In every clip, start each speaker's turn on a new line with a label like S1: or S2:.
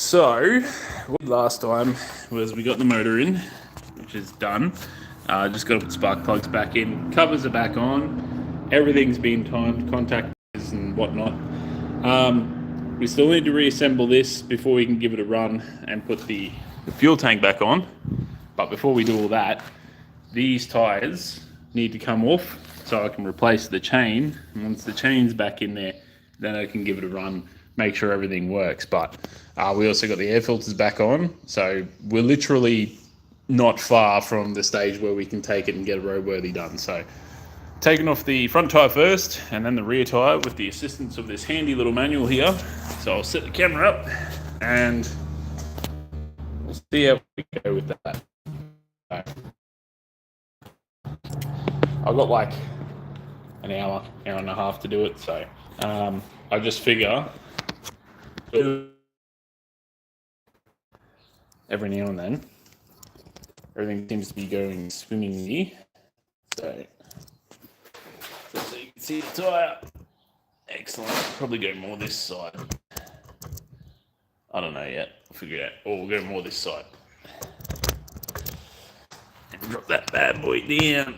S1: So, what we did last time was we got the motor in, which is done. Just got to put spark plugs back in, covers are back on, everything's been timed, contactors and whatnot. We still need to reassemble this before we can give it a run and put the fuel tank back on. But before we do all that, these tyres need to come off so I can replace the chain. And once the chain's back in there, then I can give it a run, make sure everything works. But we also got the air filters back on, so we're literally not far from the stage where we can take it and get a roadworthy done. So taking off the front tyre first and then the rear tyre with the assistance of this handy little manual here. So I'll set the camera up and we'll see how we go with that. I've got like an hour and a half to do it, so I just figure every now and then everything seems to be going swimmingly. So you can see the tyre. Excellent. Probably go more this side. I don't know yet. I'll figure it out. Or we'll go more this side. And drop that bad boy down.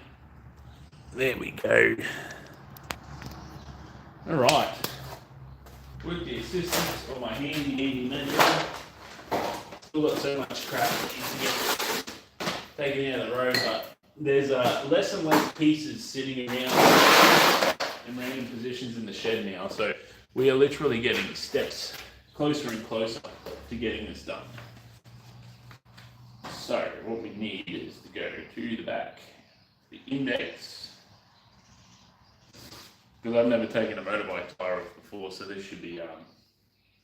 S1: There we go. Alright. With the assistance of my handy manual, still got so much crap that needs to get taken out of the road, but there's less and less pieces sitting around in random positions in the shed now, so we are literally getting steps closer and closer to getting this done. So what we need is to go to the back, the index, because I've never taken a motorbike tyre off before, so this should be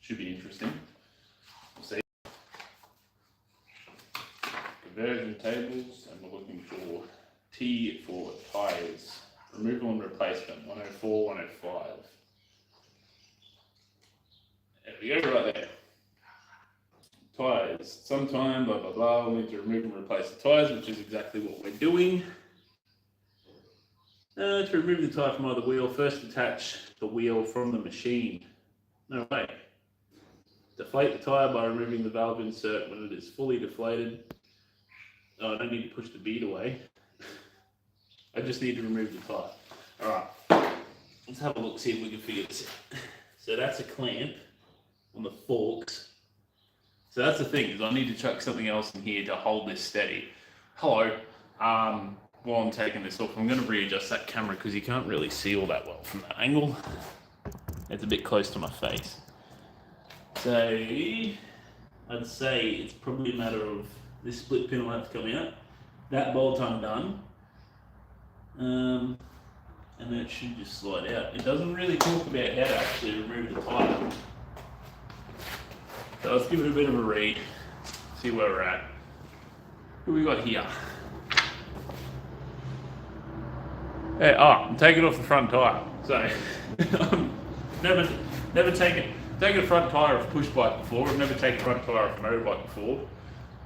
S1: interesting. We'll see. Conversion tables, and we're looking for T for tyres. Removal and replacement, 104, 105. There we go, right there. Tyres, sometime, blah, blah, blah. We'll need to remove and replace the tyres, which is exactly what we're doing. To remove the tyre from either wheel, first attach the wheel from the machine. No way. Deflate the tyre by removing the valve insert when it is fully deflated. Oh, I don't need to push the bead away. I just need to remove the tyre. Alright, let's have a look, see if we can figure this out. So that's a clamp on the forks. So that's the thing, is I need to chuck something else in here to hold this steady. Hello. While I'm taking this off, I'm going to readjust that camera because you can't really see all that well from that angle. It's a bit close to my face. So I'd say it's probably a matter of this split pin will have to come out, that bolt undone, and that should just slide out. It doesn't really talk about how to actually remove the tyre. So let's give it a bit of a read, see where we're at. What we got here? Hey, I'm taking off the front tyre. So never taken a front tyre off a push bike before. I've never taken a front tyre off a motorbike before.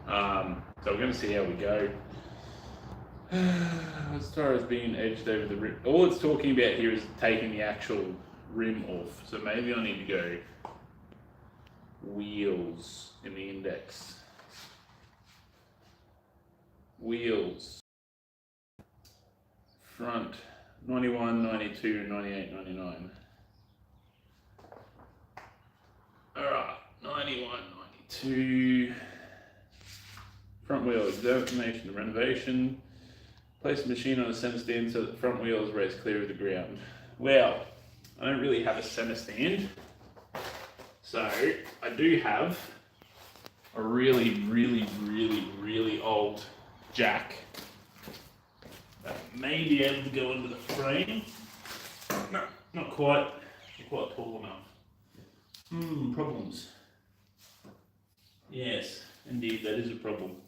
S1: So we're going to see how we go. This tyre is being edged over the rim. All it's talking about here is taking the actual rim off. So maybe I need to go wheels in the index. Wheels. Front 91, 92, 98, 99. Alright, 91, 92. Front wheel examination and renovation. Place the machine on a center stand so that the front wheel is raised clear of the ground. Well, I don't really have a center stand. So I do have a really old jack that may be able to go into the frame. No, not quite tall enough. Problems. Yes, indeed, that is a problem.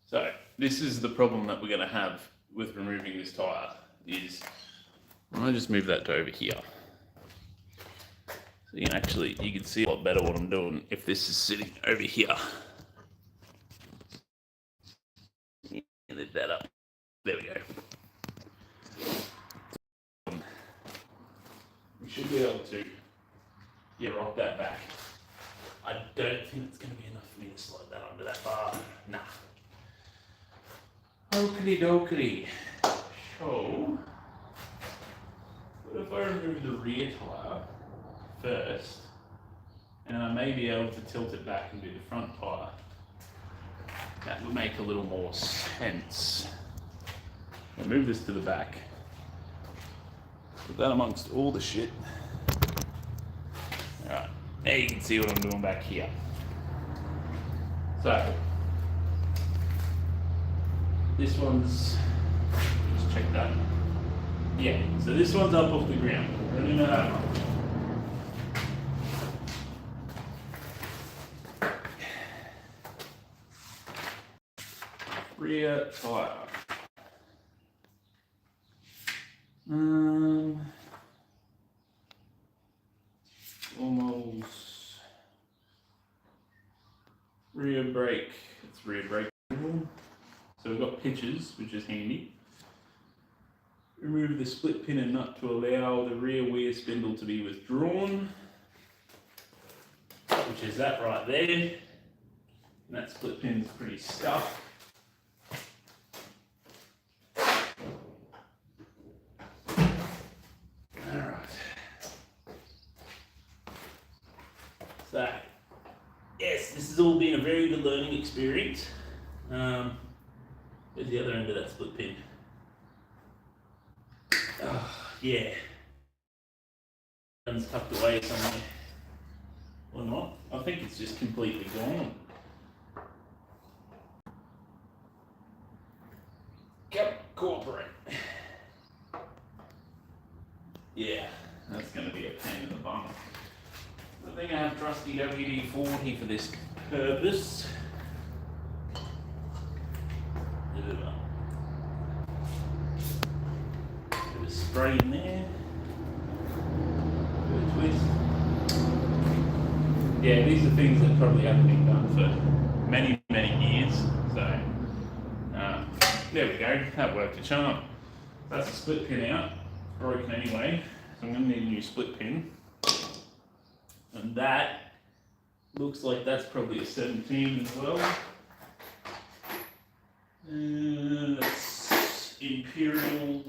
S1: So this is the problem that we're going to have with removing this tyre. Is I'll just move that to over here. So you can see a lot better what I'm doing if this is sitting over here. Lift that up. There we go. We should be able to rock that back. I don't think it's going to be enough for me to slide that under that bar. Nah. Okie dokie. So, what if I remove the rear tyre first, and I may be able to tilt it back and do the front tyre? That would make a little more sense. I'll move this to the back. Put that amongst all the shit. Alright, now you can see what I'm doing back here. So, this one's, just check that. Yeah, so this one's up off the ground. Really know that much. Rear tyre. Almost rear brake. It's rear brake. So we've got pitches, which is handy. Remove the split pin and nut to allow the rear weir spindle to be withdrawn, which is that right there. And that split pin's pretty stuffed. So, yes, this has all been a very good learning experience. Where's the other end of that split pin? Oh, yeah. It's tucked away somewhere. Or not. I think it's just completely gone. Cooperate. Yeah, that's going to be a pain in the bum. I think I have trusty WD-40 for this purpose. Bit of a spray in there. Bit of a twist. Yeah, these are things that probably haven't been done for many, many years. So, there we go. That worked a charm. That's a split pin out. Broken anyway. So I'm going to need a new split pin. And that looks like that's probably a 17 as well. That's Imperial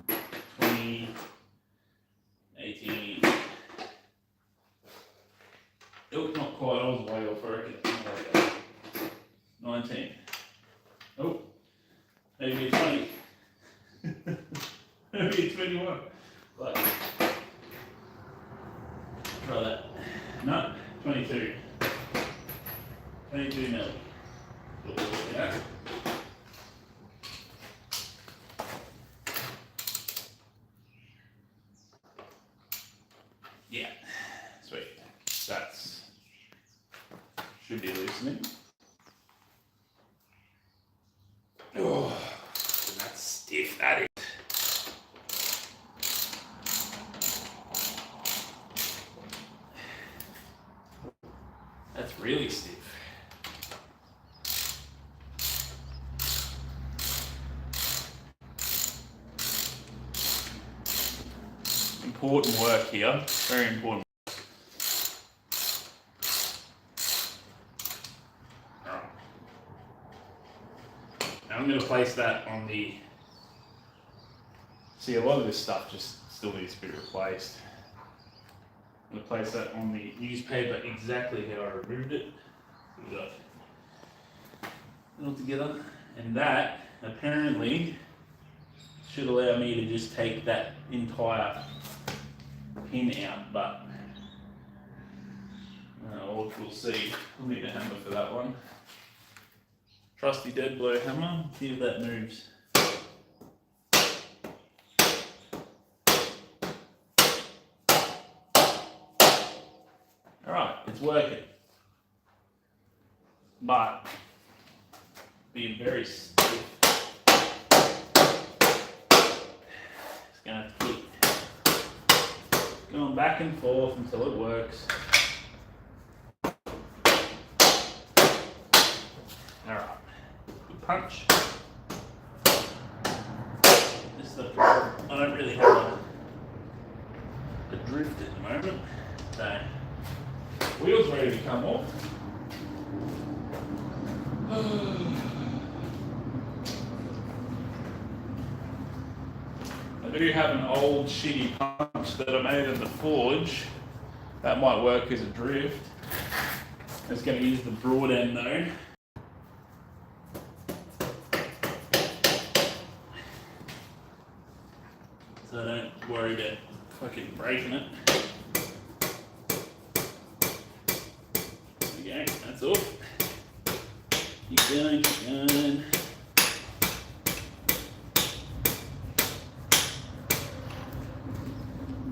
S1: 2018. Nope, not quite. I was way off, I reckon. 19. Oh, maybe a 20. Maybe a 21. But try that. No, 22. 22 mil. Yeah. Yeah. Sweet. That's should be loosening. Oh, that's stiff. That is. That's really stiff. Important work here, very important. Alright. Now I'm going to place that on the, see a lot of this stuff just still needs to be replaced. I'm going to place that on the newspaper exactly how I removed it. We got it all together, and that apparently should allow me to just take that entire pin out, but we'll see. We'll need a hammer for that one. Trusty dead blow hammer, see if that moves. Alright, it's working. But being very stiff. It's going to have to keep going back and forth until it works. Alright, good punch. This is the problem. I don't really have a drift at the moment, so Wheels ready to come off. I do have an old shitty punch that I made in the forge. That might work as a drift. It's going to use the broad end though. So don't worry about fucking breaking it. There we go, that's off. Keep going, keep going.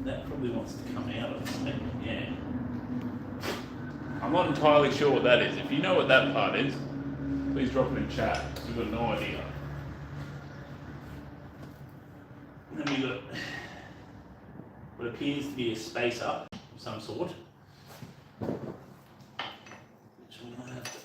S1: That probably wants to come out of this thing, yeah. I'm not entirely sure what that is. If you know what that part is, please drop it in chat. We've got no idea. Then we've got what appears to be a spacer of some sort. Which we might have to.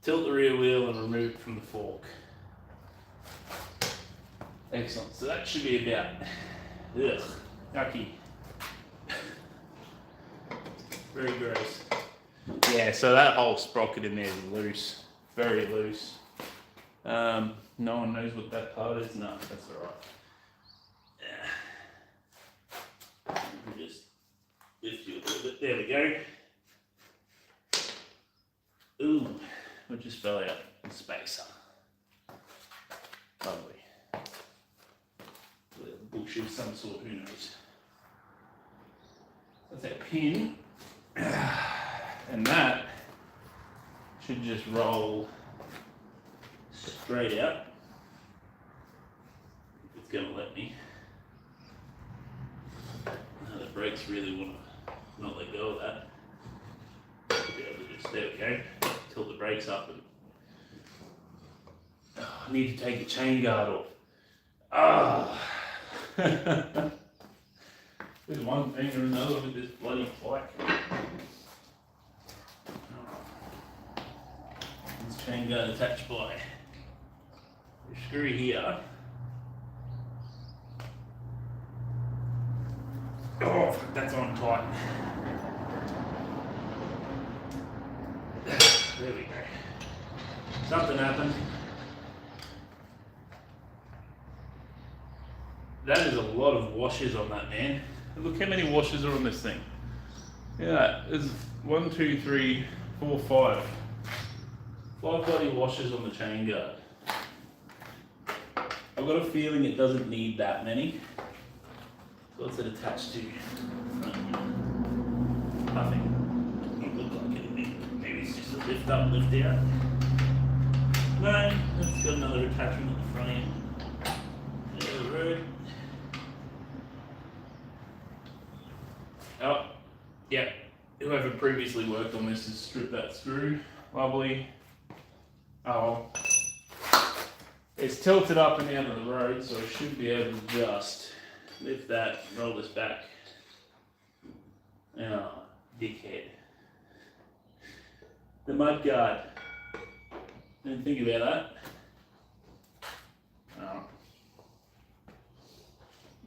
S1: Tilt the rear wheel and remove it from the fork. Excellent. So that should be about, yucky. Very gross. Yeah, so that whole sprocket in there is loose, very loose. No one knows what that part is. No, that's all right. Yeah. Just lift you a little bit. There we go. Ooh. It just fell out the spacer. Lovely. A little bullshit of some sort, who knows. That's that pin. And that should just roll straight out. If it's going to let me. Now the brakes really want to not let go of that. Be able to just, there we go. Tilt the brakes up and I need to take the chain guard off. There's one thing or another with this bloody bike. This chain guard attached by a screw here. Oh, fuck, that's on tight. There we go. Something happened. That is a lot of washers on that, man. Look how many washers are on this thing. Yeah, there's 1, 2, 3, 4, 5. 5 bloody washers on the chain guard. I've got a feeling it doesn't need that many. What's it attached to? Nothing. Lift up, lift out. No, it's got another attachment at the front end. There's the road. Oh, yeah. Whoever previously worked on this has stripped that screw. Lovely. Oh, it's tilted up and out of the road, so I should be able to just lift that, roll this back. Oh, dickhead. The mud guard. Didn't think about that. Oh.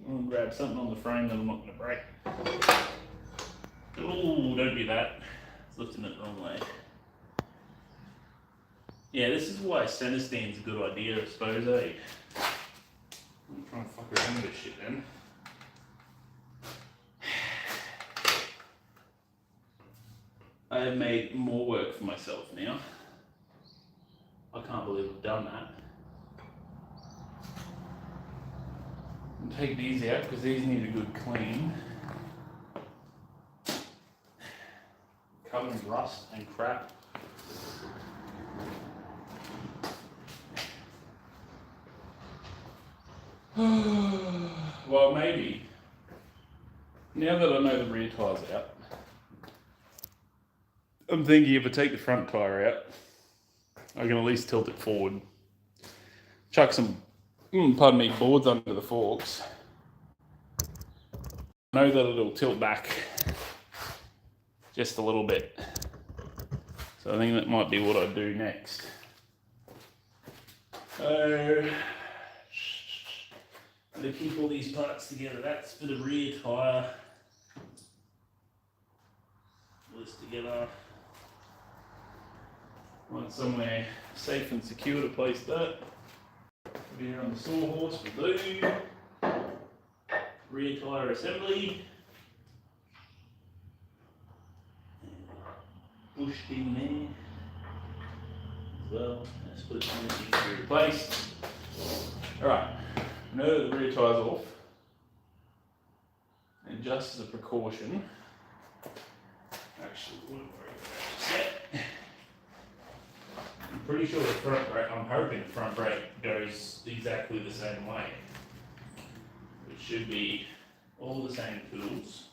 S1: I'm going to grab something on the frame that I'm not going to break. Ooh, don't do that. It's lifting it the wrong way. Yeah, this is why center stand's a good idea, I suppose, eh? I'm trying to fuck around with this shit then. I have made more work for myself now. I can't believe I've done that. And take these out because these need a good clean. Covered in rust and crap. Well, maybe. Now that I know the rear tyre's out, I'm thinking if I take the front tyre out, I can at least tilt it forward. Chuck some, pardon me, boards under the forks. I know that it'll tilt back just a little bit. So I think that might be what I do next. So, to keep all these parts together, that's for the rear tyre. Pull this together. Want somewhere safe and secure to place that. Here on the sawhorse, we'll do. Rear tyre assembly. Pushed in there as well. Let's put it in there to be replaced. Alright, now that the rear tyre's off, and just as a precaution, actually wouldn't worry about it yet. I'm pretty sure the front brake, I'm hoping the front brake goes exactly the same way. It should be all the same tools,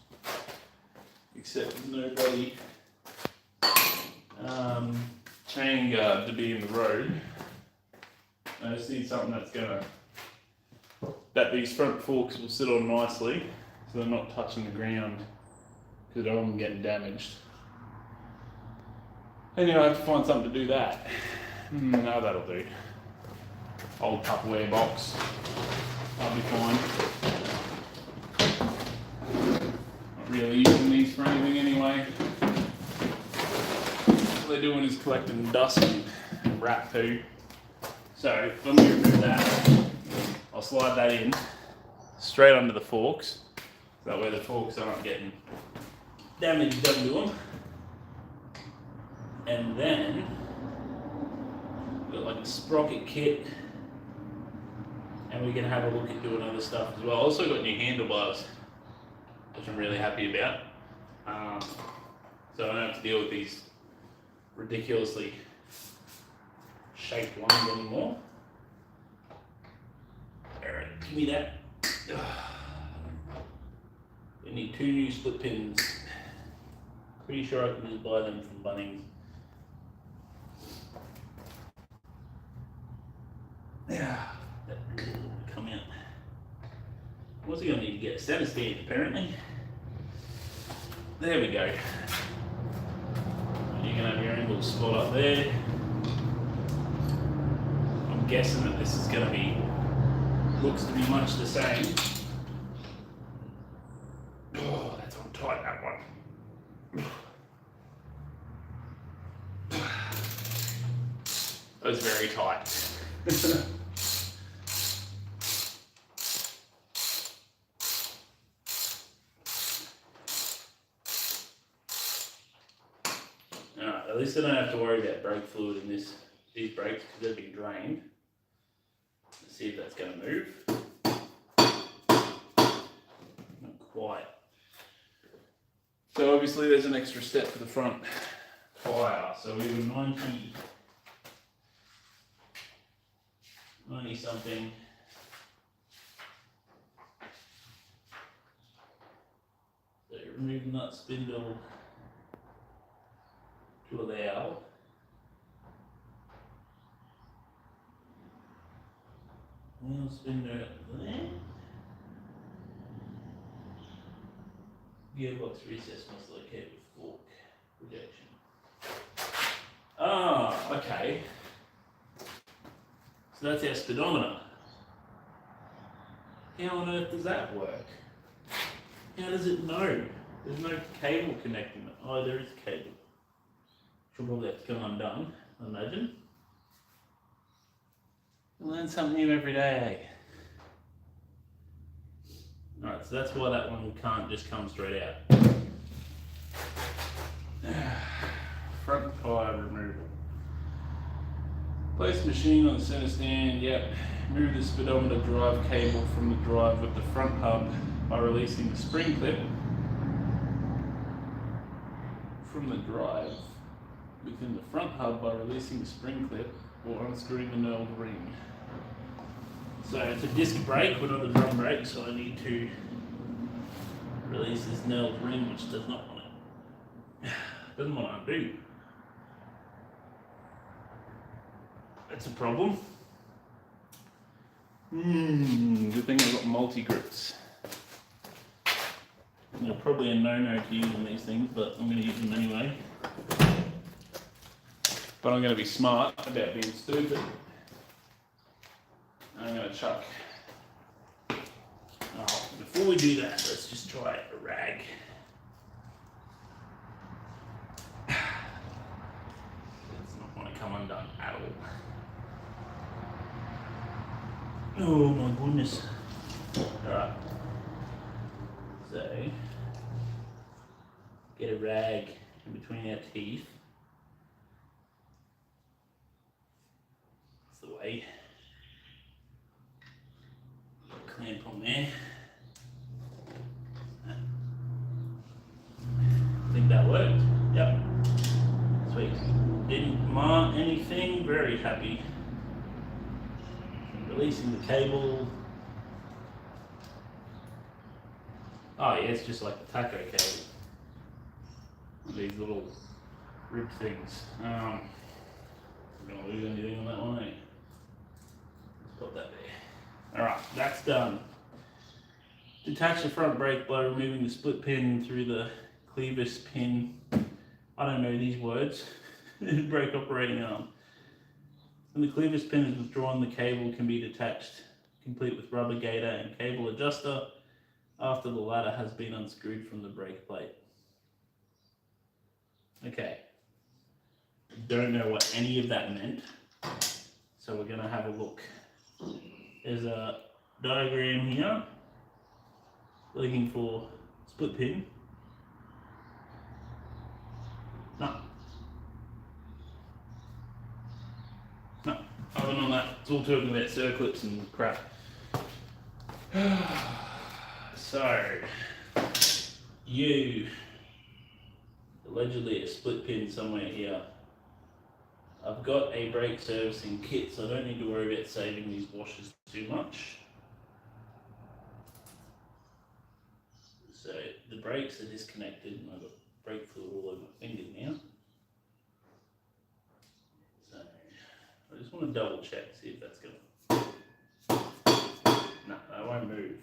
S1: except there's nobody chain guard to be in the road. I just need something that these front forks will sit on nicely, so they're not touching the ground, because I don't want them getting damaged. Anyway, I have to find something to do that. No, that'll do. Old Tupperware box. I'll be fine. Not really using these for anything anyway. All they're doing is collecting dust and rat poo. So when we remove that, I'll slide that in straight under the forks. So that way the forks aren't getting damage done to them. And then we've got like a sprocket kit, and we can have a look at doing other stuff as well. Also got new handlebars, which I'm really happy about. So I don't have to deal with these ridiculously shaped ones anymore. Alright, give me that. We need 2 new split pins. Pretty sure I can just buy them from Bunnings. Yeah, that will come out. What's he gonna need to get a center stand apparently? There we go. You can have your own little spot up there. I'm guessing that this is gonna be, looks to be much the same. Oh, that's on tight, that one. That was very tight. Alright, at least I don't have to worry about brake fluid in these brakes because they've been drained. Let's see if that's going to move. Not quite. So obviously there's an extra step for the front tyre. So we were 90 something. So remove nut spindle to allow. Wheel spindle there. Gearbox recess must locate with fork projection. Ah, okay. So that's our speedometer. How on earth does that work? How does it know? There's no cable connecting it. Oh, there is a cable. She'll probably have to come undone, I imagine. You learn something new every day, eh? Alright, so that's why that one can't just come straight out. Front tyre removal. Place the machine on the center stand, yep. Move the speedometer drive cable from the drive of the front hub by releasing the spring clip from the drive within the front hub by releasing the spring clip or unscrewing the knurled ring. So it's a disc brake, but not a drum brake, so I need to release this knurled ring, which does not want it. Doesn't want to undo. that's a problem. Good thing I've got multi-grips. You know, probably a no-no to using these things, but I'm going to use them anyway. But I'm going to be smart about being stupid. I'm going to chuck. Oh, before we do that, let's just try a rag. It's not going to come undone at all. Oh my goodness. Alright. So, get a rag in between our teeth. That's the way. Clamp on there. I think that worked. Yep. Sweet. Didn't mar anything. Very happy. Releasing the cable. Oh yeah, it's just like the taco cable. These little rib things. I'm gonna lose anything on that one, eh? Let's put that there. Alright, that's done. Detach the front brake by removing the split pin through the clevis pin. I don't know these words. Brake operating arm. When the clevis pin is withdrawn, the cable can be detached, complete with rubber gaiter and cable adjuster, after the latter has been unscrewed from the brake plate. Okay. Don't know what any of that meant, so we're going to have a look. There's a diagram here, looking for split pin. No. No, other than that, it's all talking about circlips and crap. So, allegedly a split pin somewhere here. I've got a brake servicing kit, so I don't need to worry about saving these washers too much. So the brakes are disconnected, and I've got brake fluid all over my finger now. So I just want to double check, see if that's going to... No, they won't move.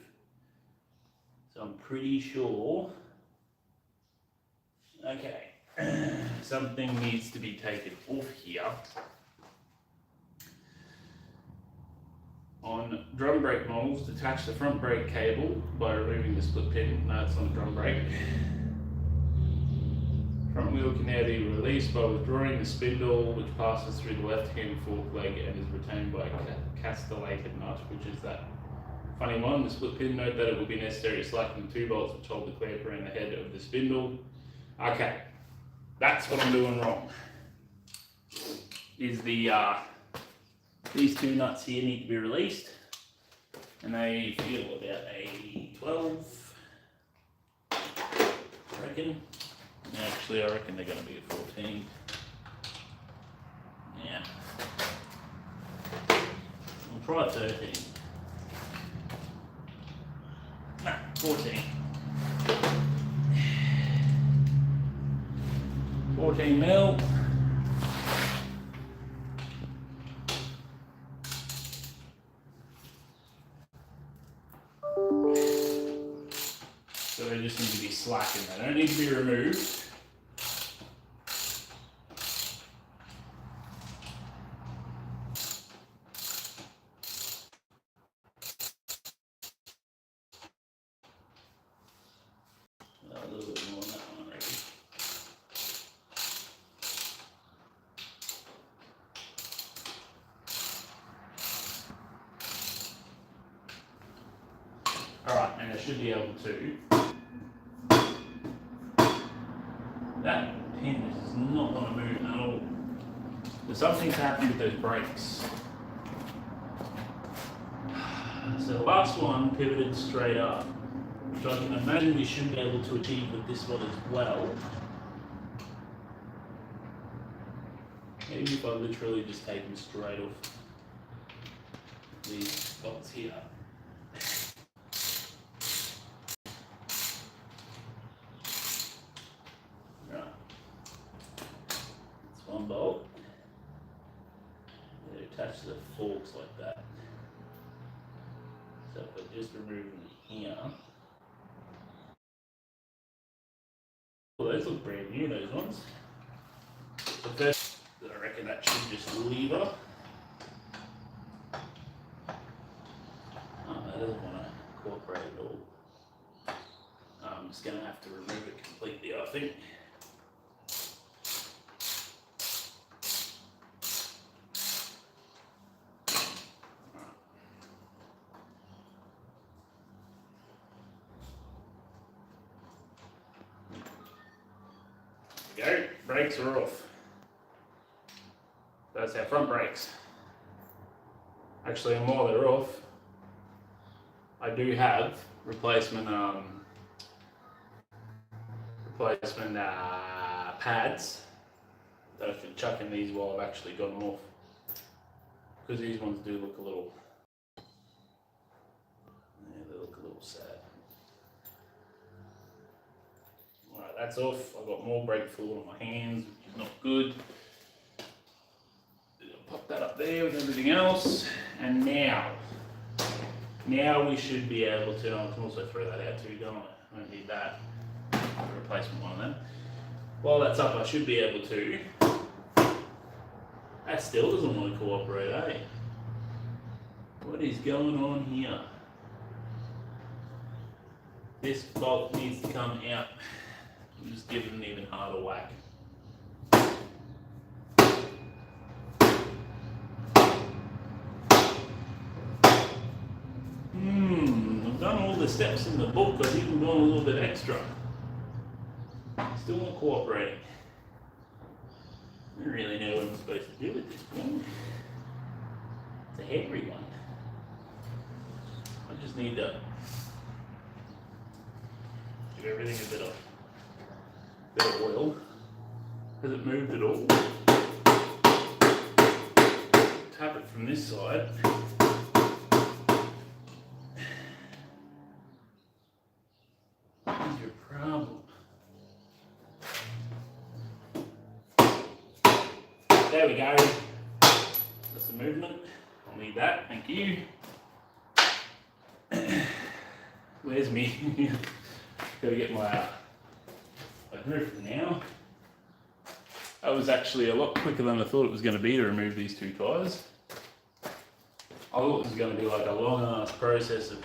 S1: So I'm pretty sure... Okay, something needs to be taken off here. On drum brake models, detach the front brake cable by removing the split pin. No, it's not a drum brake. Front wheel can now be released by withdrawing the spindle, which passes through the left-hand fork leg and is retained by a castellated nut, which is that funny one, the split pin. Note that it will be necessary to slacken the two bolts which hold the clamp around the head of the spindle. Okay, that's what I'm doing wrong. Is these two nuts here need to be released, and they feel about a 12, I reckon. Actually, I reckon they're going to be a 14. Yeah. We'll try 13. No, 14. 14 mil. So they just need to be slackened. They don't need to be removed. A little bit more on that one, I reckon. Alright, and I should be able to. That pin is not going to move at all. But something's happened with those brakes. So the last one pivoted straight up, which I can imagine we should be able to achieve with this one as well. Maybe if I literally just take them straight off these spots here. Right. That's one bolt. There attach to the forks like that. So if I just remove them here. Well, those look brand new, those ones. The first, I reckon that should just lever. Oh, that doesn't want to cooperate at all. I'm just going to have to remove it completely, I think. There we go, brakes are off. That's our front brakes. Actually, and while they're off, I do have replacement pads that I can chuck in these while I've actually got them off, because these ones do look a little, yeah, they look a little sad. Alright, that's off. I've got more brake fluid on my hands, which is not good. Pop that up there with everything else, and now we should be able to, I can also throw that out too, don't I? I don't need that. A replacement one of them. While that's up, I should be able to. That still doesn't want to cooperate, eh? What is going on here? This bolt needs to come out. I'm just giving it an even harder whack. I've done all the steps in the book, I've even gone a little bit extra. Still not cooperating. I don't really know what I'm supposed to do with this one. It's a heavy one. I just need to give everything a bit of oil. Has it moved at all? Tap it from this side. What is your problem? There we go. That's the movement. I'll need that. Thank you. Where's me? Gotta get my grip now. That was actually a lot quicker than I thought it was going to be to remove these two tyres. I thought it was going to be like a long ass process of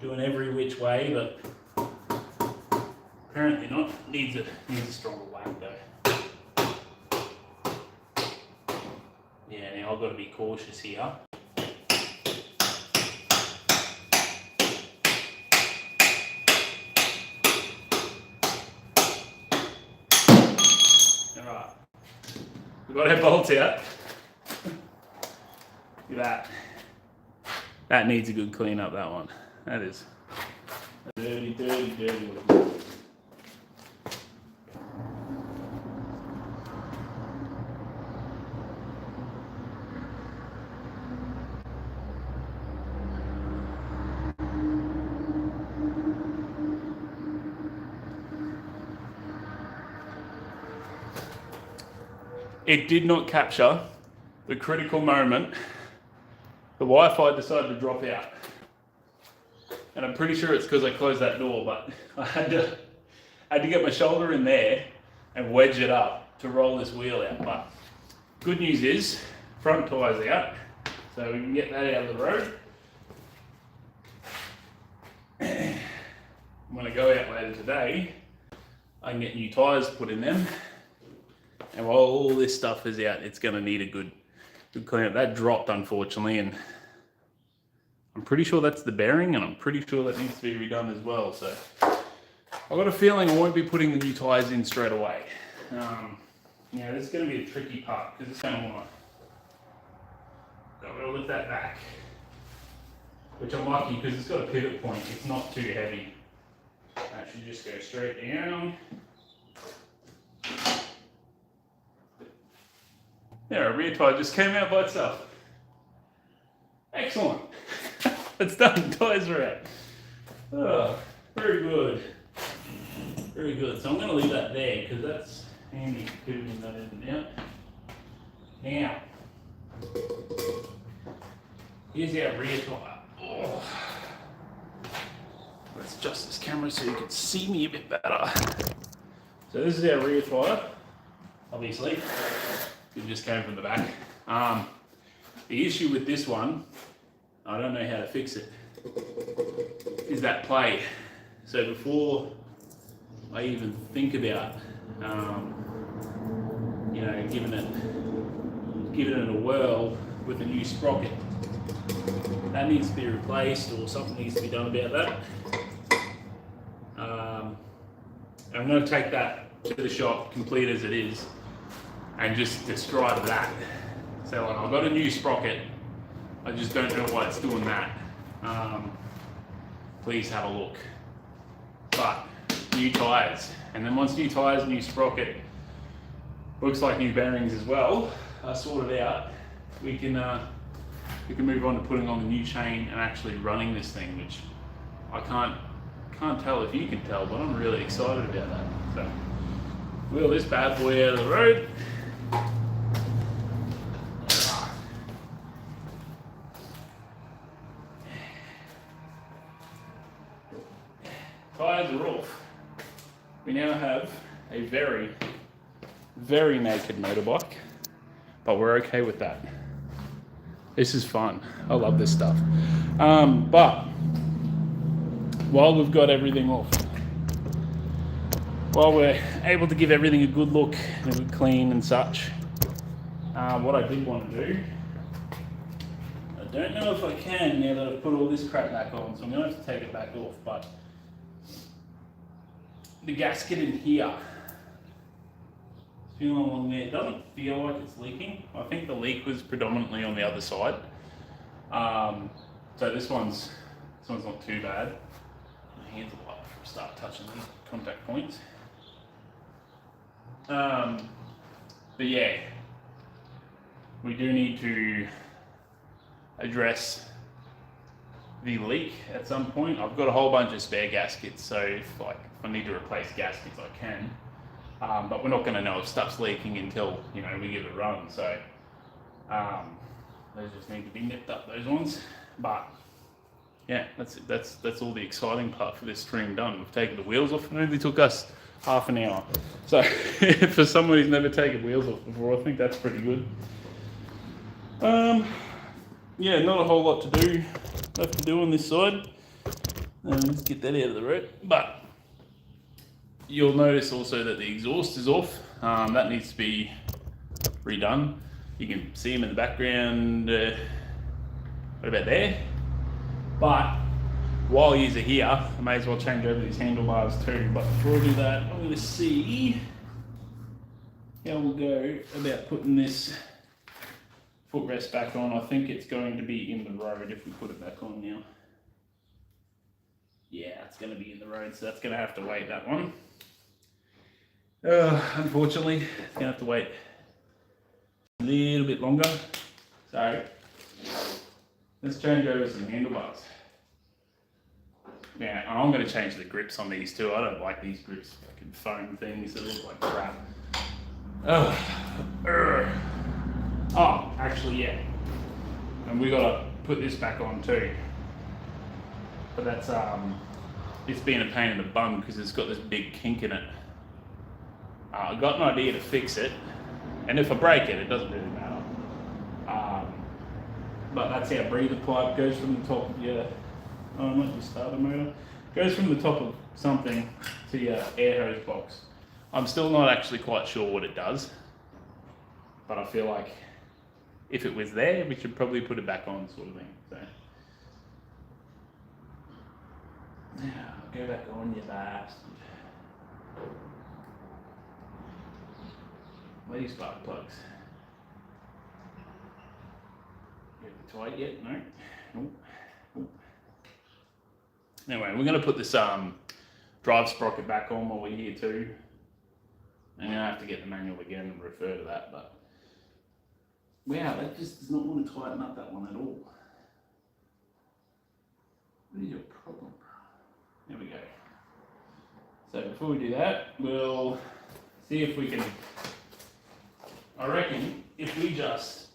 S1: doing every which way, but apparently not. Needs a stronger whack though. Yeah, now I've got to be cautious here. Alright, we've got our bolts out. Look at that. That needs a good clean up, that one. That is a dirty, dirty, dirty one. It did not capture the critical moment. The Wi-Fi decided to drop out. And I'm pretty sure it's because I closed that door, but I had to get my shoulder in there and wedge it up to roll this wheel out. But good news is, front tyre's out, so we can get that out of the road. When I go out later today, I can get new tyres put in them. And while all this stuff is out, it's going to need a good clean up. That dropped, unfortunately, and I'm pretty sure that's the bearing, and I'm pretty sure that needs to be redone as well. So I've got a feeling I won't be putting the new tyres in straight away. Yeah, this is going to be a tricky part, because it's going to want to lift that back, which I'm lucky because it's got a pivot point. It's not too heavy. That should just go straight down. There, our rear tyre just came out by itself. Excellent. It's done. Tyres are out. Oh, very good. Very good. So I'm going to leave that there because that's handy putting that in and out. Now, Here's our rear tyre. Oh. Let's adjust this camera so you can see me a bit better. So this is our rear tyre, obviously. It just came from the back. The issue with this one, I don't know how to fix it, is that play. So before I even think about, you know, giving it a whirl with a new sprocket, that needs to be replaced or something needs to be done about that. I'm going to take that to the shop, complete as it is, and just describe that. So like, I've got a new sprocket, I just don't know why it's doing that. Please have a look. But new tyres, and then once new tyres, new sprocket, looks like new bearings as well, are sorted out, we can move on to putting on the new chain and actually running this thing, which I can't tell if you can tell, but I'm really excited about that. So wheel this bad boy out of the road. Tyres are off. We now have a very, very naked motorbike, but we're okay with that. This is fun. I love this stuff. But while we've got everything off, while we're able to give everything a good look and a good clean and such, what I did want to do, I don't know if I can now that I've put all this crap back on, so I'm going to have to take it back off, but the gasket in here, feeling along there, it doesn't feel like it's leaking. I think the leak was predominantly on the other side. So this one's not too bad. My hands are up before I start touching these contact points. But yeah, we do need to address the leak at some point. I've got a whole bunch of spare gaskets, so if I need to replace gaskets, I can. But we're not going to know if stuff's leaking until, you know, we give it a run. So those just need to be nipped up, those ones. But yeah, that's all the exciting part for this stream done. We've taken the wheels off. It only took us half an hour. So for someone who's never taken wheels off before, I think that's pretty good. Yeah, not a whole lot to do left to do on this side. Let's get that out of the road. But you'll notice also that the exhaust is off. That needs to be redone. You can see them in the background. What about there? But while you're here, I may as well change over these handlebars too. But before I do that, I'm going to see how we'll go about putting this footrest back on. I think it's going to be in the road if we put it back on now. Yeah, it's going to be in the road, so that's going to have to wait, that one. Unfortunately, it's going to have to wait a little bit longer. So let's change over some handlebars. Yeah, and I'm going to change the grips on these too. I don't like these grips, fucking foam things that look like crap. Oh, actually, yeah. And we got to put this back on too. But that's it's been a pain in the bum because it's got this big kink in it. I got an idea to fix it, and if I break it, it doesn't really matter. But that's how breather pipe goes from the top of your, oh, not your starter motor, goes from the top of something to your air hose box. I'm still not actually quite sure what it does, but I feel like if it was there, we should probably put it back on, sort of thing. So now, go back on, you bastard. Where are your spark plugs? Get it tight yet? No? Nope. Nope. Anyway, we're going to put this drive sprocket back on while we're here too. I'm going to have to get the manual again and refer to that, but wow, that just does not want to tighten up that one at all. What is your problem? There we go. So before we do that, we'll see if we can, I reckon if we just,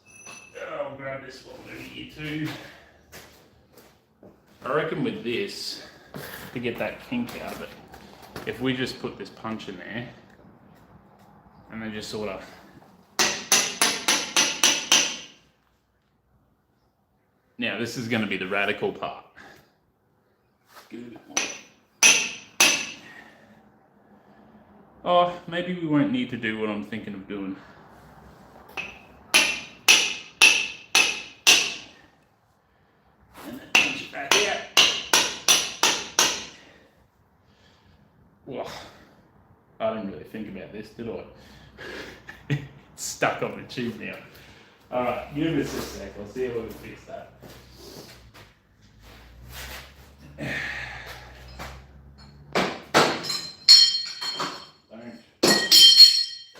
S1: I'll grab this one over here too. I reckon with this, to get that kink out of it, if we just put this punch in there, and then just sort of, now this is going to be the radical part. Give it a bit more. Oh, maybe we won't need to do what I'm thinking of doing. And then punch it back out. Well, I didn't really think about this, did I? It's stuck on the tube now. Alright, give us a sec, I'll see if we can fix that.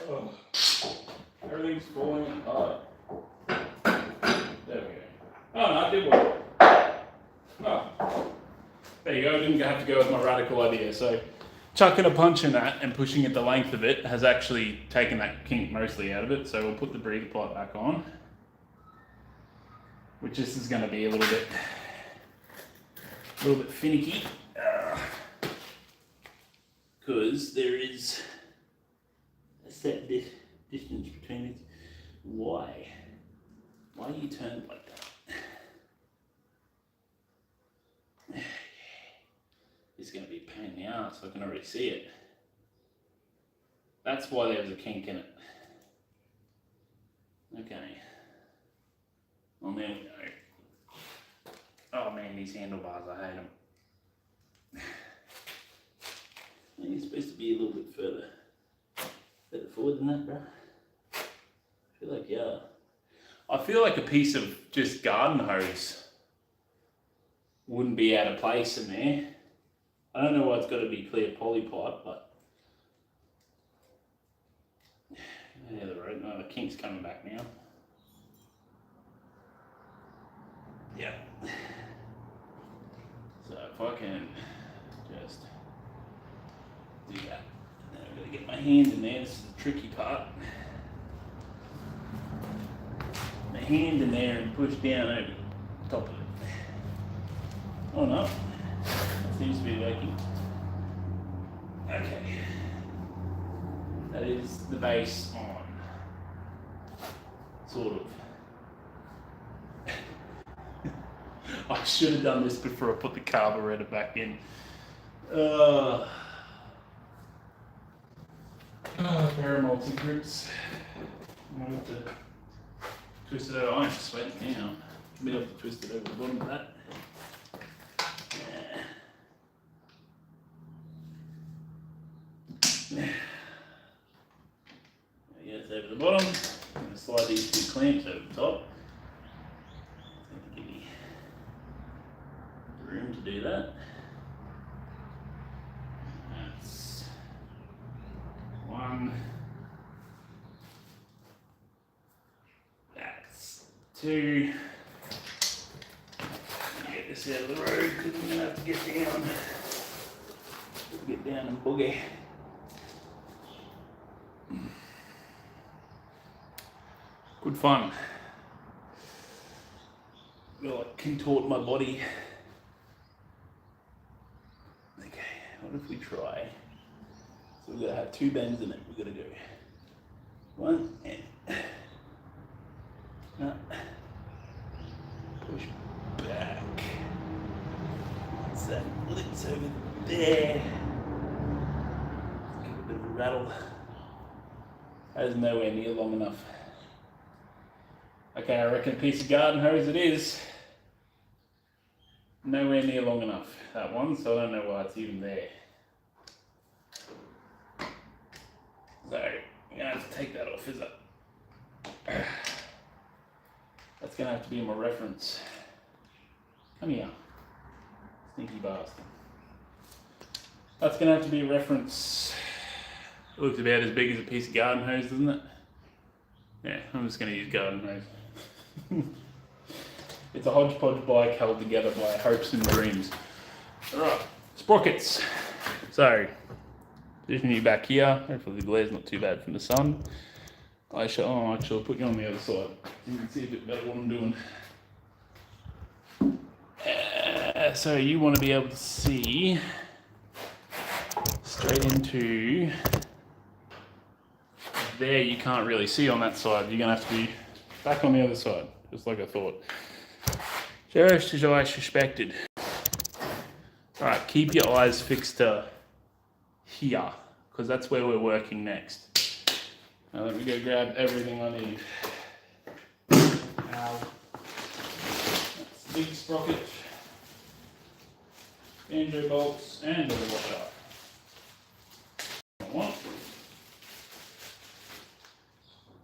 S1: Oh, everything's falling apart. There we go. Oh no, it did work. Oh, there you go. I didn't have to go with my radical idea. So chucking a punch in that and pushing it the length of it has actually taken that kink mostly out of it. So we'll put the breather pipe back on, which this is going to be a little bit finicky, because there is a set distance between it. Why you turned like that? It's going to be a pain in the ass. I can already see it. That's why there's a kink in it. Okay. Well, there we go. Oh man, these handlebars, I hate them. I think it's supposed to be a little bit further forward than that, bro. I feel like, yeah. I feel like a piece of just garden hose wouldn't be out of place in there. I don't know why it's got to be clear poly pipe, but yeah, the kink's coming back now. Yeah. So if I can just do that, now I've got to get my hand in there. This is the tricky part. My hand in there and push down over the top of it. Oh no, that seems to be working. Okay, that is the base on, sort of. I should have done this before I put the carburetor back in. Pair of multi grips. I have to twist it over. I'm sweating now. Maybe I have to twist it over the bottom of that. Yes, over the bottom. I'm going to slide these two clamps over the top. Give me room to do that. That's one. That's two. Get this out of the road because I'm going to have to get down and boogie. Good fun. Will I contort my body? Okay, what if we try? So we've got to have two bends in it. We've got to go one and push back. Once that lifts over there, give it a bit of a rattle. That is nowhere near long enough. Okay, I reckon a piece of garden hose it is. Nowhere near long enough, that one, so I don't know why it's even there. So, I'm going to have to take that off, is it? That's going to have to be my reference. Come here, sneaky bastard. That's going to have to be a reference. It looks about as big as a piece of garden hose, doesn't it? Yeah, I'm just going to use garden hose. It's a hodgepodge bike held together by hopes and dreams. Alright, sprockets. So, position you back here. Hopefully the glare's not too bad from the sun. Actually, I'll put you on the other side. You can see a bit better what I'm doing. So you want to be able to see straight into there. You can't really see on that side. You're going to have to be back on the other side, just like I thought. Just as I suspected. Alright, keep your eyes fixed to here, because that's where we're working next. Now let me go grab everything I need. Ow. That's the big sprocket. Banjo bolts and the washer. One.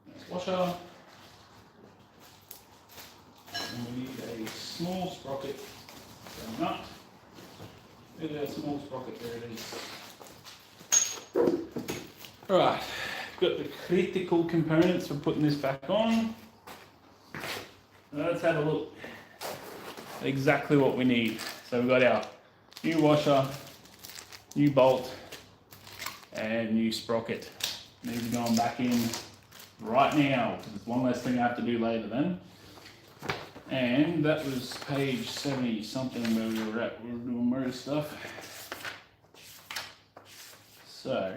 S1: That's washer. And we need a small sprocket for a nut. There's our small sprocket, there it is. Alright, got the critical components for putting this back on. Let's have a look at exactly what we need. So we've got our new washer, new bolt, and new sprocket. These are going back in right now, because it's one less thing I have to do later then. And that was page 70 something where we were at. We were doing motor stuff. So,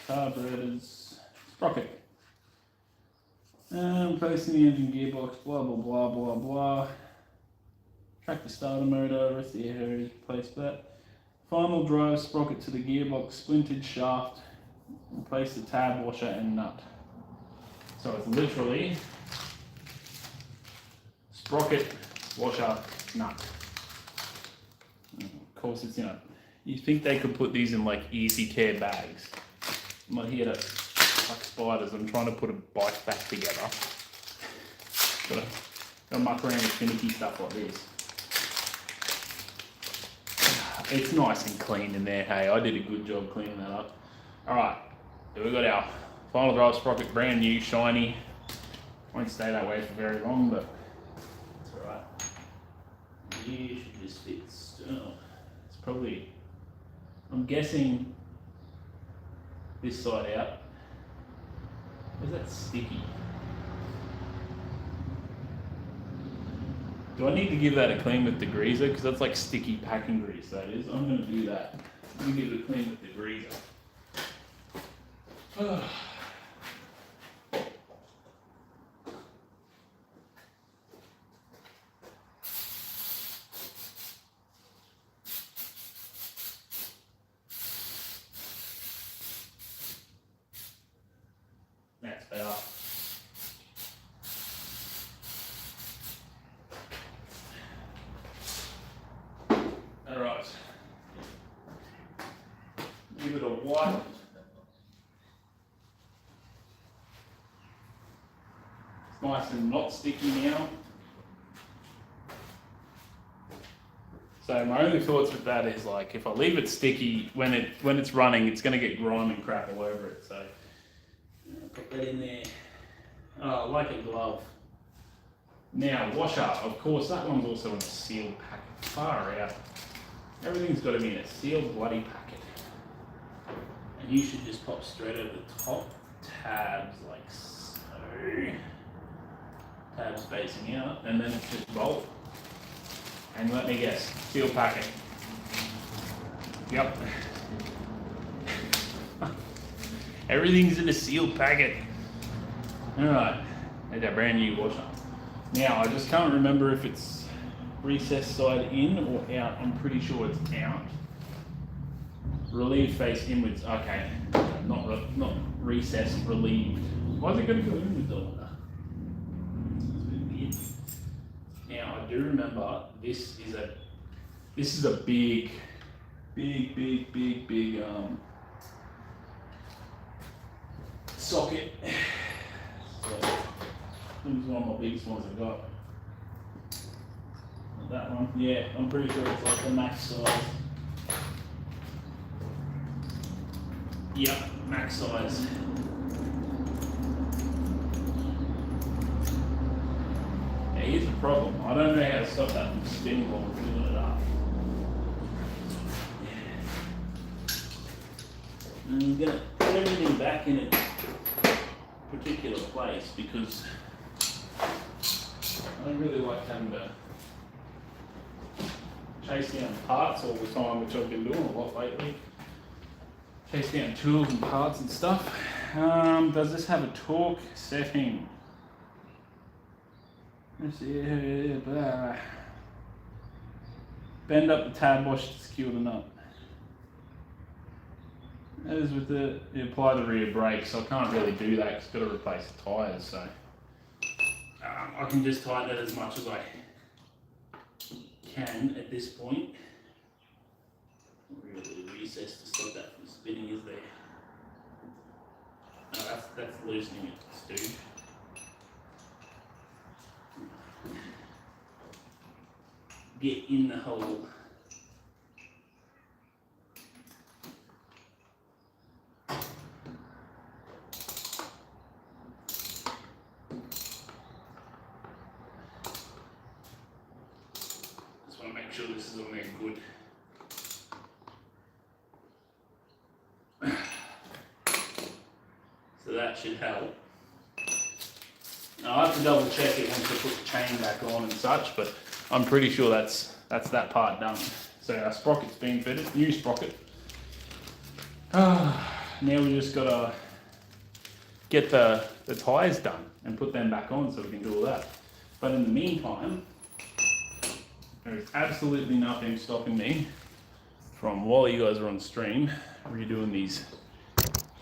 S1: carburetors, sprocket. Placing the engine gearbox, blah blah blah blah blah. Tractor starter motor, rest of the areas, place that. Final drive sprocket to the gearbox, splintered shaft, replace the tab, washer and nut. So it's literally sprocket, washer, nut. Of course it's, you think they could put these in like easy care bags. I'm not here to like spiders, I'm trying to put a bike back together. Gotta muck around with finicky stuff like this. It's nice and clean in there, hey, I did a good job cleaning that up. Alright, so we've got our final drive sprocket, brand new, shiny. Won't stay that way for very long, but it's alright. You should just fit still. It's probably, I'm guessing this side out. Is that sticky? Do I need to give that a clean with degreaser? Because that's like sticky packing grease, that is. I'm going to do that. Let me give it a clean with degreaser. That's better. Alright. Give it a wipe. It's nice and not sticky now. So my only thoughts with that is like if I leave it sticky when it's running, it's going to get grime and crap all over it. So put that in there. Oh, like a glove. Now washer, of course, that one's also in a sealed packet. Far out. Everything's got to be in a sealed bloody packet. And you should just pop straight over the top tabs like so. Tabs facing out, and then it's just bolt. And let me guess, sealed packet. Yep. Everything's in a sealed packet. Alright, there's our brand new washer. Now, I just can't remember if it's recessed side in or out. I'm pretty sure it's out. Relieved face inwards. Okay, not recessed, relieved. Why is it going to go inwards though? That's a bit weird. Now, I do remember this is a big socket. So, this is one of my biggest ones I've got. That one, yeah, I'm pretty sure it's like the max size. Yeah, max size. Now here's the problem. I don't know how to stop that from spinning while we're filling it up. And I'm going to put everything back in its particular place because I don't really like having to chase down parts all the time, which I've been doing a lot lately. Chase down tools and parts and stuff. Does this have a torque setting? Let's see. Bend up the tab wash to secure the nut. As with the apply the rear brake, so I can't really do that because I've got to replace the tyres. So I can just tighten it as much as I can at this point. Really recess to stop that from spinning, is there? No, that's loosening it, Stu. Get in the hole. Just want to make sure this is on there good. So that should help. Now I have to double check it once I put the chain back on and such, but I'm pretty sure that's that part done. So our sprocket's been fitted, new sprocket. Now we just gotta get the tyres done and put them back on so we can do all that. But in the meantime, there is absolutely nothing stopping me from, while you guys are on stream, redoing these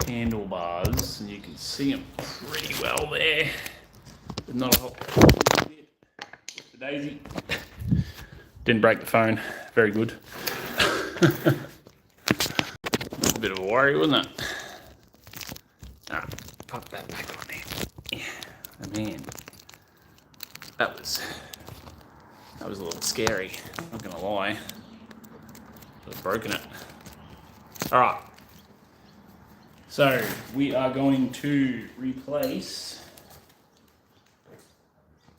S1: handlebars, and you can see them pretty well there. There's not a whole bit. The daisy. Didn't break the phone. Very good. A bit of a worry, wasn't it? Pop that back on there. Yeah. Man, that was a little scary. Not gonna lie. I've broken it. All right. So we are going to replace.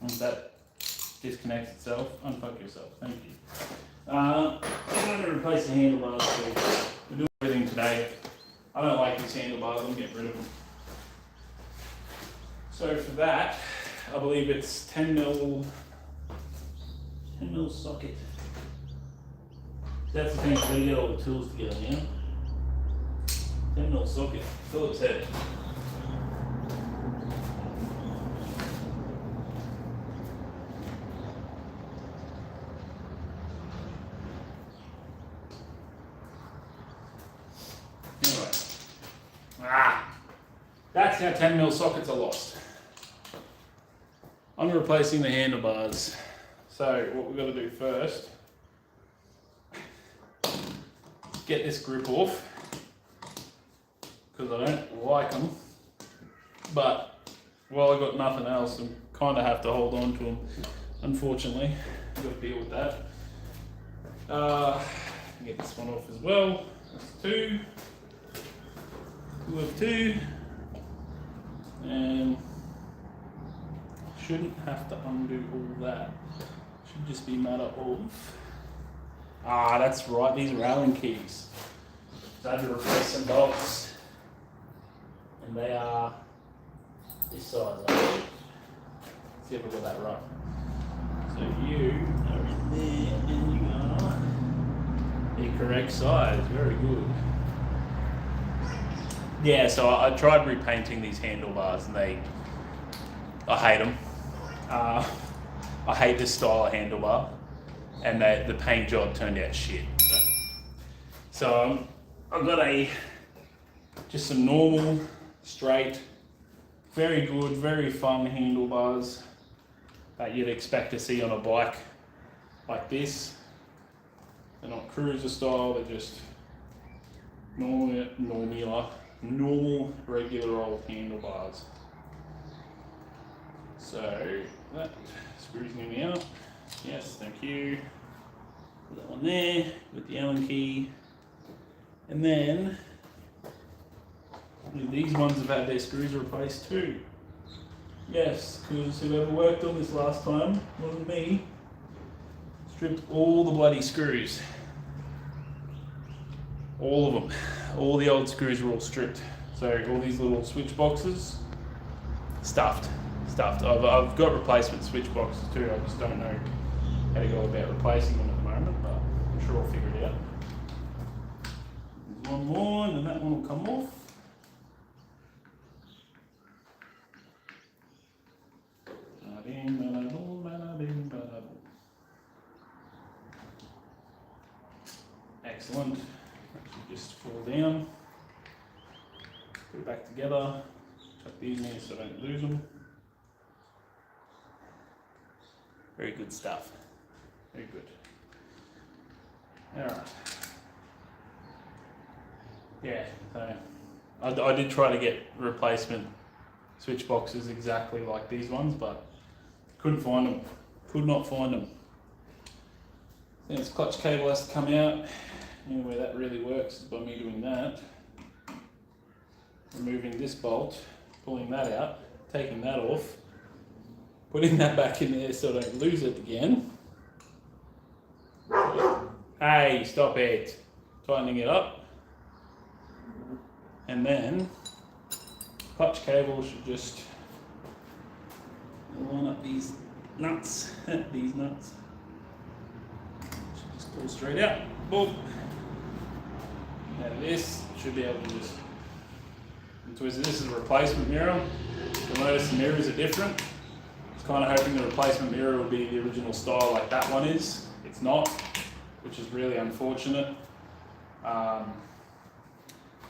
S1: Once that disconnects itself, unfuck yourself. Thank you. I'm going to replace the handlebars. So we're doing everything today. I don't like these handlebars. I'm getting rid of them. So for that, I believe it's 10 mil socket. That's the thing. So you get all the tools together now. 10 mil socket. Phillips head. That's how 10 mil sockets are lost. I'm replacing the handlebars. So what we've got to do first, get this grip off, because I don't like them. But while I've got nothing else, I kind of have to hold on to them. Unfortunately, I've got to deal with that. Get this one off as well. That's two. Two of two. And shouldn't have to undo all that. Should just be a matter of, that's right, these are Allen keys. So I had to replace some bolts, and they are this size. Let's see if I got that right. So you are in there, and you are the correct size. Very good. Yeah, so I tried repainting these handlebars, and I hate them. I hate this style of handlebar, and the paint job turned out shit. So I've got just some normal, straight, very good, very fun handlebars that you'd expect to see on a bike like this. They're not cruiser style, they're just normal, regular old handlebars. So that screws me out. Yes, thank you. Put that one there with the Allen key. And then these ones have had their screws replaced too. Yes, because whoever worked on this last time wasn't me. Stripped all the bloody screws. All of them. All the old screws were all stripped. So all these little switch boxes, stuffed. I've got replacement switch boxes too. I just don't know how to go about replacing them at the moment. But sure I'll figure it out. There's one more, and then that one will come off. Excellent. Just fall down. Put it back together. Chuck these in so I don't lose them. Very good stuff. Very good. Alright. Yeah, so I did try to get replacement switch boxes exactly like these ones, but couldn't find them. Could not find them. Then this clutch cable has to come out. The only way that really works is by me doing that. Removing this bolt, pulling that out, taking that off, putting that back in there so I don't lose it again. Hey, stop it. Tightening it up. And then, clutch cable should just line up these nuts. These nuts. Should just pull straight out. Boom. Now this should be able to just twist. This is a replacement mirror. You'll notice the mirrors are different. I was kind of hoping the replacement mirror would be the original style like that one is. It's not, which is really unfortunate.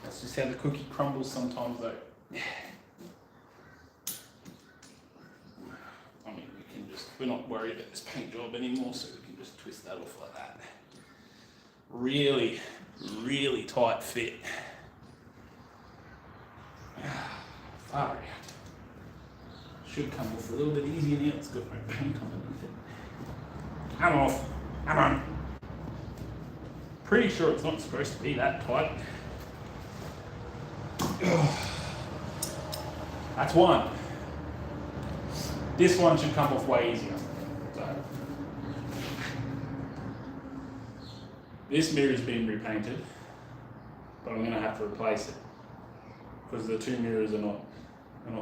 S1: That's just how the cookie crumbles sometimes though. I mean, we're not worried about this paint job anymore, so we can just twist that off like that. Really, really tight fit. Far out. Should come off a little bit easier now. It's got no paint underneath it. Come off. Come on. Pretty sure it's not supposed to be that tight. That's one. This one should come off way easier. So, this mirror's been repainted, but I'm going to have to replace it because the two mirrors are not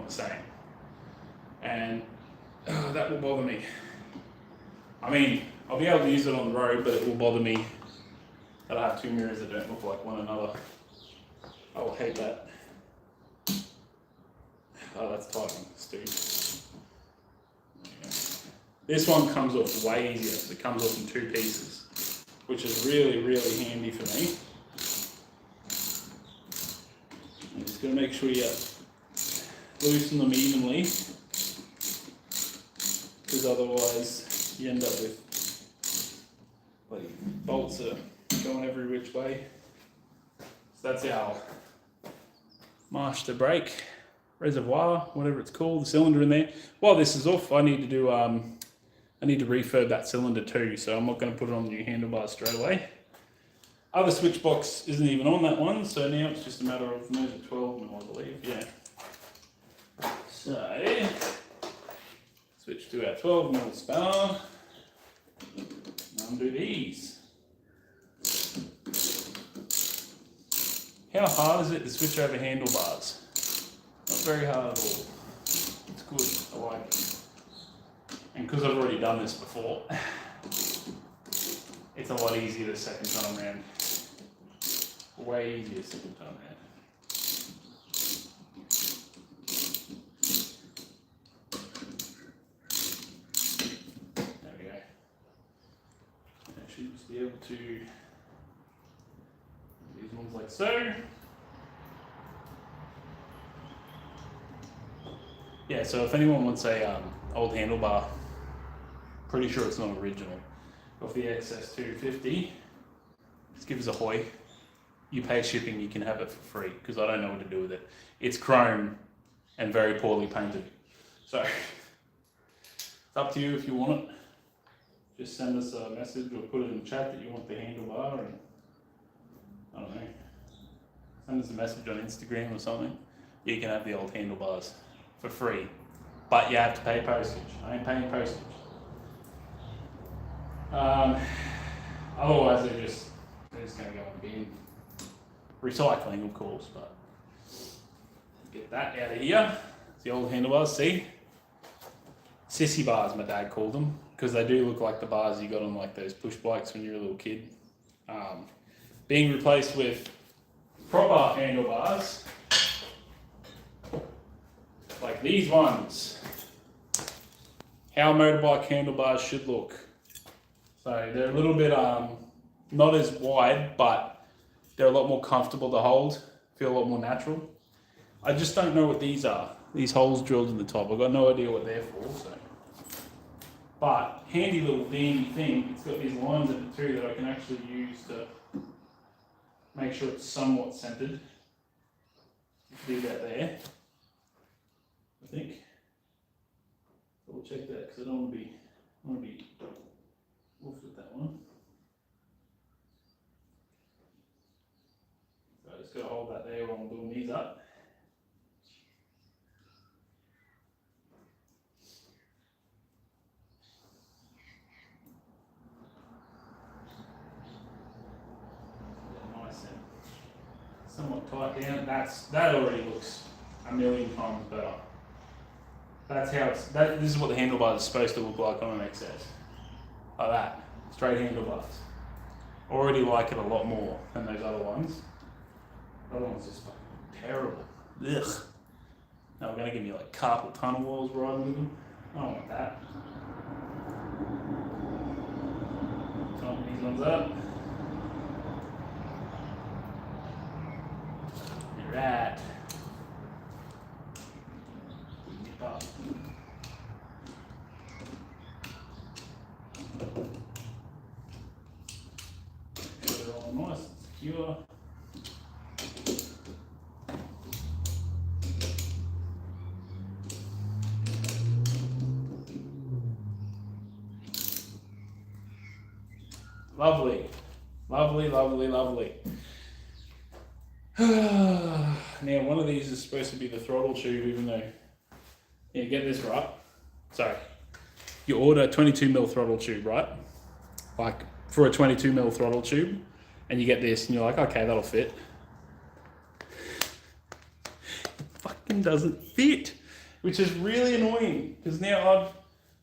S1: the same, and that will bother me. I mean, I'll be able to use it on the road, but it will bother me that I have two mirrors that don't look like one another. I will hate that. Oh, that's tightening, Steve. This one comes off way easier. It comes off in two pieces, which is really, really handy for me. I'm just going to make sure you loosen them evenly, because otherwise you end up with bloody bolts are going every which way. So that's our master brake reservoir, whatever it's called, the cylinder in there. While this is off, I need to do I need to refurb that cylinder too, so I'm not going to put it on the new handlebars straight away. Other switch box isn't even on that one, so now it's just a matter of maybe 12 mil, I believe, yeah. So, switch to our 12 mil spanner, undo these. How hard is it to switch over handlebars? Not very hard at all. It's good, I like it. And because I've already done this before, it's a lot easier the second time around. Way easier second time around. There we go. I should just be able to these ones like so. Yeah, so if anyone wants a old handlebar, pretty sure it's not original, of the XS250, just give us a hoy. You pay shipping, you can have it for free, because I don't know what to do with it. It's chrome and very poorly painted. So, it's up to you if you want it. Just send us a message or put it in the chat that you want the handlebar, and I don't know, send us a message on Instagram or something. You can have the old handlebars for free, but you have to pay postage. I ain't paying postage. Otherwise they're just going to go in the bin. Recycling, of course, but get that out of here. It's the old handlebars, see? Sissy bars, my dad called them, because they do look like the bars you got on like those push bikes when you were a little kid. being replaced with proper handlebars, like these ones. How motorbike handlebars should look. So they're a little bit not as wide, but they're a lot more comfortable to hold, feel a lot more natural. I just don't know what these are. These holes drilled in the top. I've got no idea what they're for. So, but handy little dandy thing. It's got these lines at the two that I can actually use to make sure it's somewhat centered. Do that there, I think. We'll check that because I don't want to be off with that one. So I just got to hold that there while I'm doing these up. Nice and somewhat tight down. That already looks a million times better. That's how this is what the handlebars is supposed to look like on an XS. Like that. Straight handlebars. Already like it a lot more than those other ones. The other one's just fucking terrible. Ugh. Now we're going to give me like carpal tunnel walls riding with them. I don't want that. Tighten these ones up. Right. Nip up. Get it all nice and secure. Lovely, lovely, lovely, lovely. Now one of these is supposed to be the throttle tube, even though, yeah, get this right. So you order 22mm throttle tube, right? Like for a 22mm throttle tube, and you get this and you're like, okay, that'll fit. It fucking doesn't fit, which is really annoying because now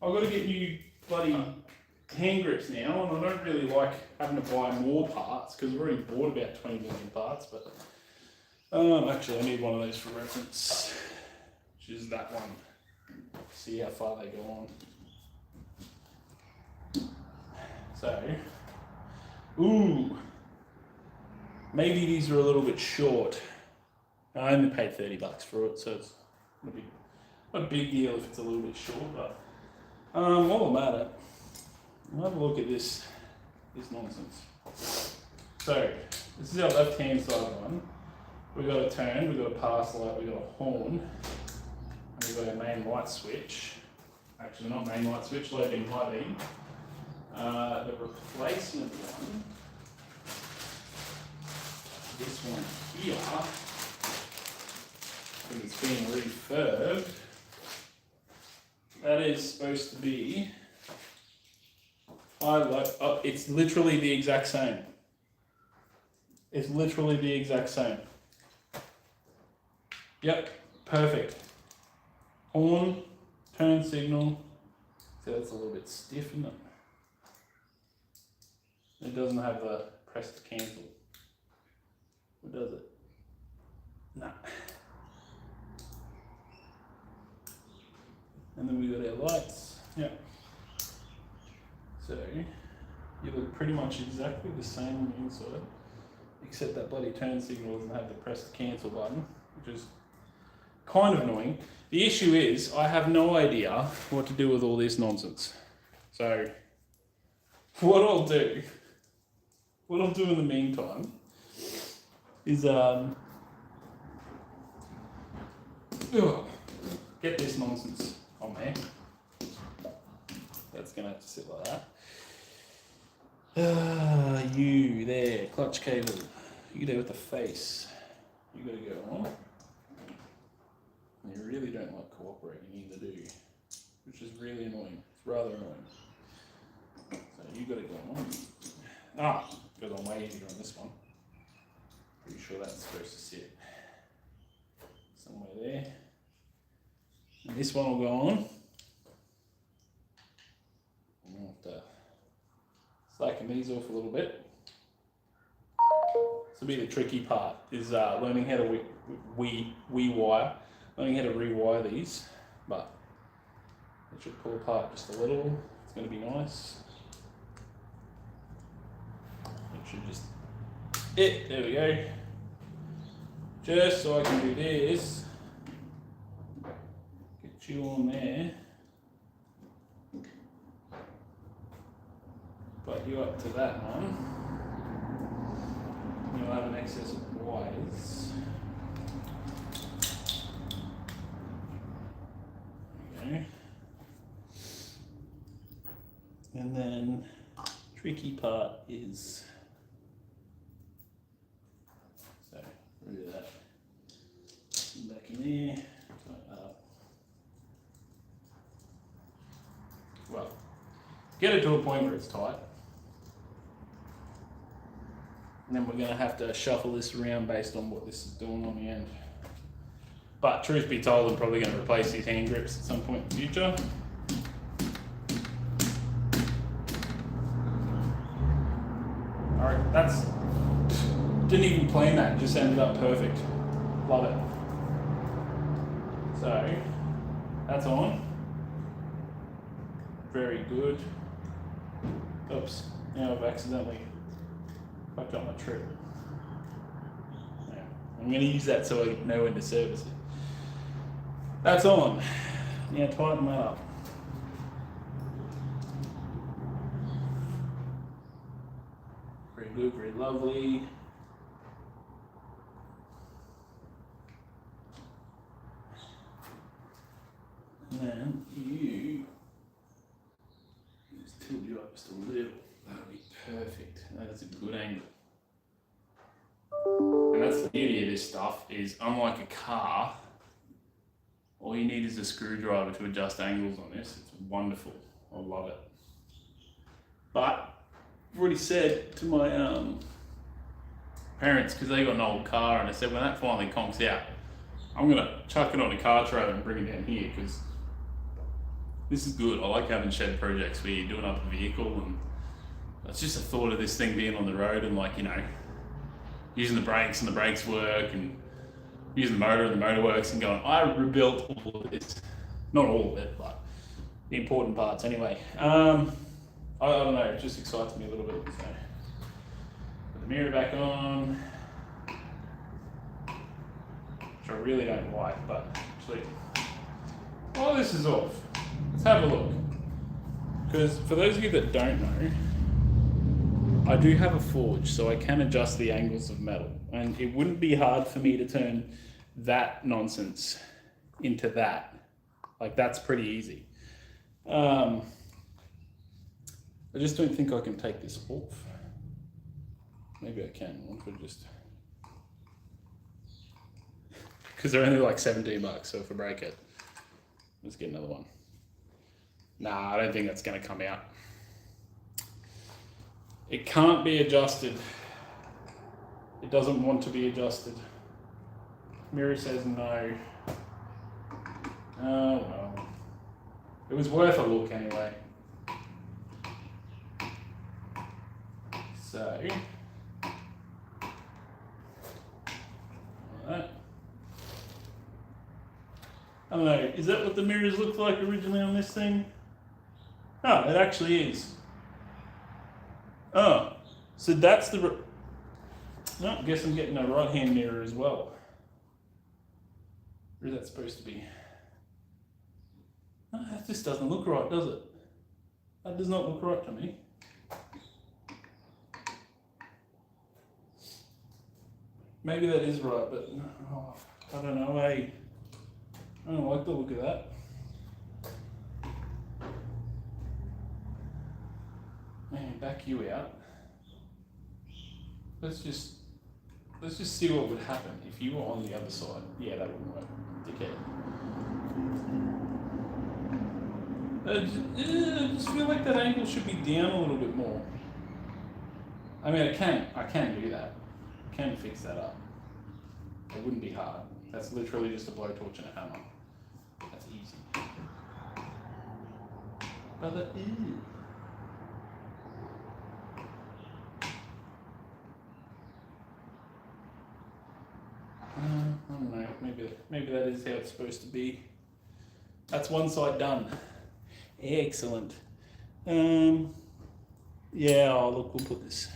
S1: I've got to get new bloody hand grips now, and I don't really like having to buy more parts because I've already bought about 20 million parts. But actually, I need one of those for reference, which is that one. See how far they go on. So, ooh, maybe these are a little bit short. I only paid $30 for it, so it's not a big deal if it's a little bit short. But while I'm at it, I'll have a look at this nonsense. So, this is our left-hand side one. We've got a turn, we've got a pass light, we've got a horn, and we've got a main light switch. Actually, not main light switch, low beam, high beam. The replacement one, this one here, because it's being refurbed, that is supposed to be high, low. Oh, it's literally the exact same. It's literally the exact same. Yep, perfect. Horn, turn signal. So that's a little bit stiff, isn't it? It doesn't have the press to cancel. Or does it? No. And then we got our lights. Yep. So you look pretty much exactly the same on the inside, except that bloody turn signal doesn't have the press to cancel button, which is kind of annoying. The issue is I have no idea what to do with all this nonsense. So what I'll do in the meantime is get this nonsense on there. That's gonna have to sit like that. You there, clutch cable. You there with the face. You gotta go on. You really don't like cooperating, either do you? Which is really annoying. It's rather annoying. So you gotta go on. Goes on way easier on this one. Pretty sure that's supposed to sit somewhere there. And this one will go on. I'll have to slacken these off a little bit. to be the tricky part, is learning how to rewire, learning how to rewire these, but it should pull apart just a little. It's going to be nice. It should just, there we go. Just so I can do this, get you on there, but you up to that one. You'll have an excess of wires. Okay. And then tricky part is, so rid of that. Back in there. Well, get it to a point where it's tight. And then we're going to have to shuffle this around based on what this is doing on the end. But truth be told, I'm probably going to replace these hand grips at some point in the future. Alright, that's, didn't even plan that, just ended up perfect. Love it. So, that's on. Very good. Oops, now I've accidentally fucked up my trip. Yeah, I'm going to use that so I know when to service it. That's on. Now tighten that up. Very good, very lovely. And then you just tilt you up just a little. That'll be perfect. That's a good angle. And that's the beauty of this stuff, is unlike a car, all you need is a screwdriver to adjust angles on this. It's wonderful. I love it. But I've already said to my parents, because they got an old car, and I said when that finally conks out, I'm going to chuck it on a car trailer and bring it down here, because this is good. I like having shed projects where you're doing up a vehicle, and it's just a thought of this thing being on the road and, like, you know, using the brakes and the brakes work, and using the motor and the motor works, and going, I rebuilt all of this. Not all of it, but the important parts anyway. I don't know, it just excites me a little bit. So, put the mirror back on, which I really don't like, but actually, while this is off, let's have a look. Because for those of you that don't know, I do have a forge, so I can adjust the angles of metal. And it wouldn't be hard for me to turn that nonsense into that. Like, that's pretty easy. I just don't think I can take this off. Maybe I can, one could just... Because they're only like $17, so if I break it, let's get another one. Nah, I don't think that's gonna come out. It can't be adjusted. It doesn't want to be adjusted. Mirror says no. Oh well. It was worth a look anyway. So, alright. I don't know, is that what the mirrors looked like originally on this thing? Oh, it actually is. Oh, so that's the... No, I guess I'm getting a right-hand mirror as well. Where is that supposed to be? Oh, that just doesn't look right, does it? That does not look right to me. Maybe that is right, but oh, I don't know, hey. I don't like the look of that. Man, back you out. Let's just see what would happen if you were on the other side. Yeah, that wouldn't work, dickhead. I just feel like that angle should be down a little bit more. I mean, I can do that. I can fix that up. It wouldn't be hard. That's literally just a blowtorch and a hammer. That's easy. But that is. maybe that is how it's supposed to be. That's one side done. Excellent. Yeah, oh look, we'll put this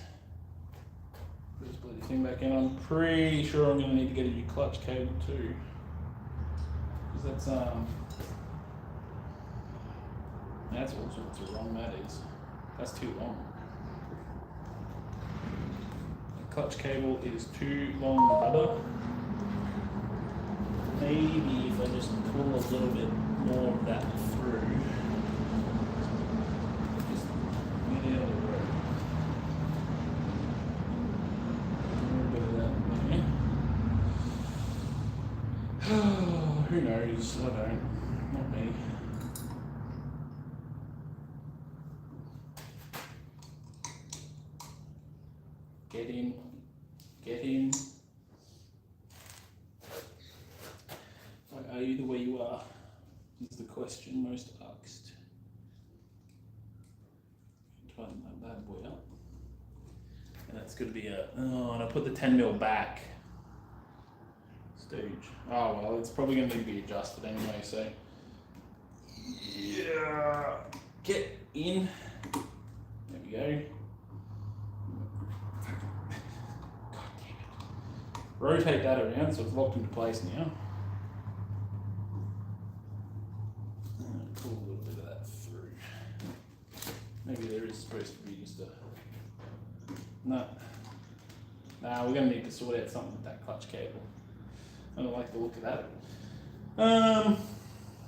S1: bloody thing back in. I'm pretty sure I'm going to need to get a new clutch cable too. Because that's all sorts of wrong, that is. That's too long. The clutch cable is too long, brother. Maybe if I just pull a little bit more of that through. Just get out of the road. A little bit of that there. Who knows? I don't. Not me. Get in. Get in. Why are you the way you are? Is the question most asked. Tighten that bad boy up. And that's going to be a. Oh, and I put the 10mm back. Stage. Oh well, it's probably going to need to be adjusted anyway, so. Yeah. Get in. There we go. God damn it. Rotate that around so it's locked into place now. Pull a little bit of that through. Maybe there is supposed to be just a. No. Nah, we're going to need to sort out something with that clutch cable. I don't like the look of that.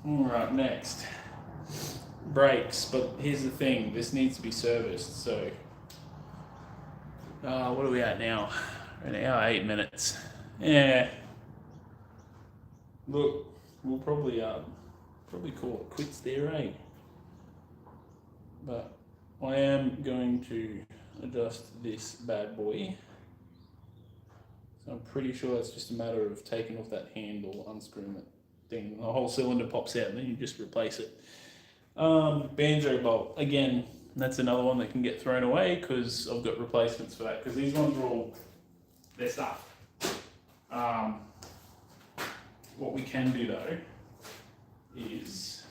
S1: Alright, next. Brakes, but here's the thing, this needs to be serviced, so. What are we at now? We're an hour, 8 minutes. Yeah. Look, we'll probably call it quits there, eh? But I am going to adjust this bad boy. So I'm pretty sure it's just a matter of taking off that handle, unscrewing that thing. The whole cylinder pops out and then you just replace it. Banjo bolt, again, that's another one that can get thrown away because I've got replacements for that, because these ones are all, they're stuffed. What we can do though is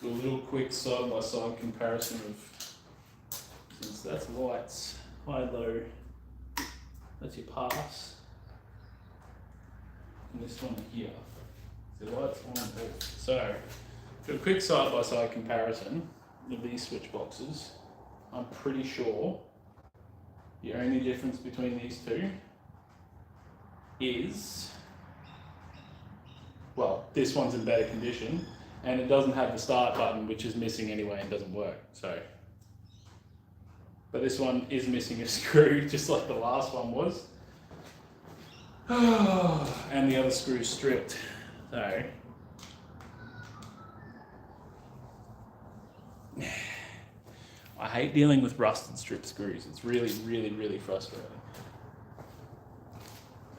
S1: do a little quick side-by-side comparison of, since that's lights, high, low, that's your pass, and this one here, the lights on and off. So, do a quick side-by-side comparison of these switch boxes. I'm pretty sure the only difference between these two is, well, this one's in better condition, and it doesn't have the start button, which is missing anyway and doesn't work, so. But this one is missing a screw, just like the last one was. And the other screw's stripped, so. I hate dealing with rusted strip screws. It's really, really, really frustrating.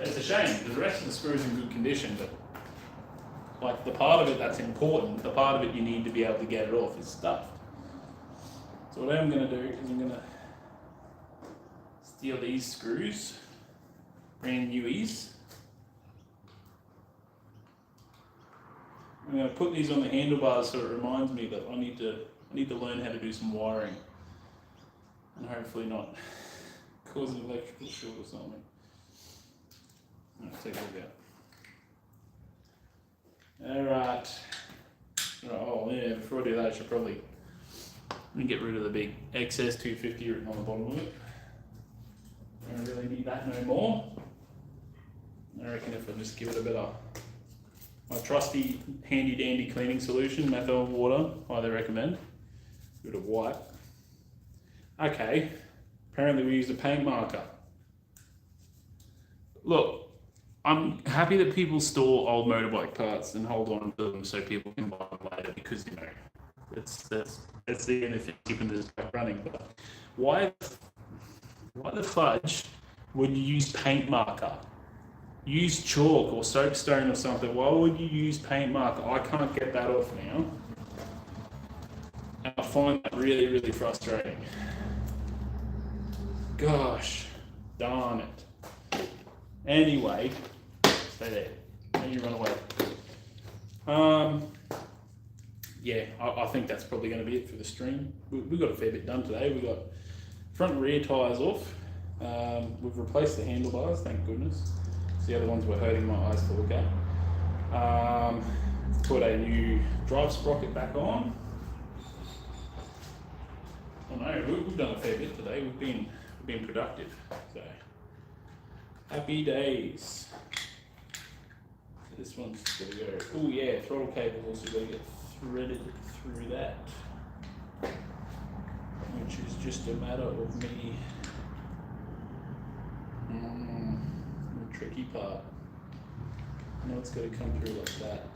S1: It's a shame, because the rest of the screw's in good condition, but like the part of it that's important, the part of it you need to be able to get it off is stuffed. So what I'm going to do is I'm going to steal these screws, brand newies. I'm going to put these on the handlebars so it reminds me that I need to learn how to do some wiring and hopefully not cause an electrical short or something. Let's take a look at it. Alright. Oh yeah, before I do that I should probably get rid of the big XS250 written on the bottom of it. I don't really need that no more. I reckon if I just give it a bit of my trusty handy dandy cleaning solution, methyl water, highly recommend. Give it a wipe. Okay, apparently we used a paint marker. Look, I'm happy that people store old motorbike parts and hold on to them so people can buy them later, because you know that's the benefit of keeping this back running. But why the fudge would you use paint marker? Use chalk or soapstone or something. Why would you use paint marker? I can't get that off now. And I find that really, really frustrating. Gosh, darn it. Anyway, stay there. you run away. Yeah, I think that's probably going to be it for the stream. We got a fair bit done today. We got front and rear tyres off. We've replaced the handlebars, thank goodness. The other ones were hurting my eyes to look at. Put a new drive sprocket back on. Oh no, we've done a fair bit today. We've been productive. So happy days. So this one's got to go. Oh yeah, throttle cable's also got to get threaded through that, which is just a matter of me. The tricky part. Now it's got to come through like that.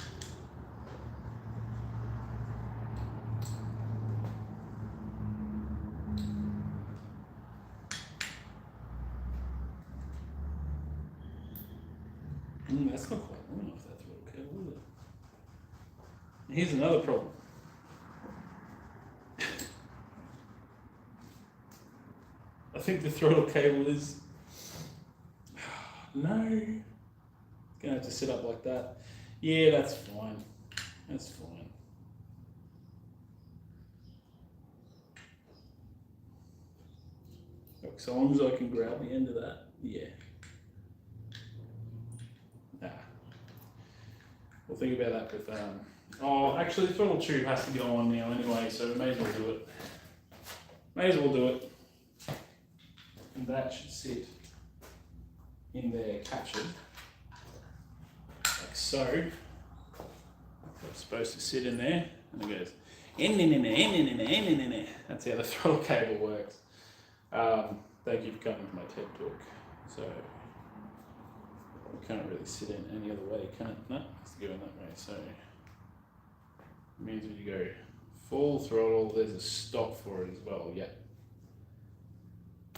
S1: That's not quite long enough, that throttle cable, is it? Here's another problem. I think the throttle cable is... No. It's gonna have to sit up like that. Yeah, that's fine. That's fine. Look, so long as I can grab the end of that, yeah. We'll think about that with, oh, actually the throttle tube has to go on now anyway, so we may as well do it. May as well do it. And that should sit in there captured, like so. It's supposed to sit in there, and it goes, that's how the throttle cable works. Thank you for coming to my TED talk. So, it can't really sit in any other way, can it? No, it's going that way. So it means when you go full throttle, there's a stop for it as well. Yeah.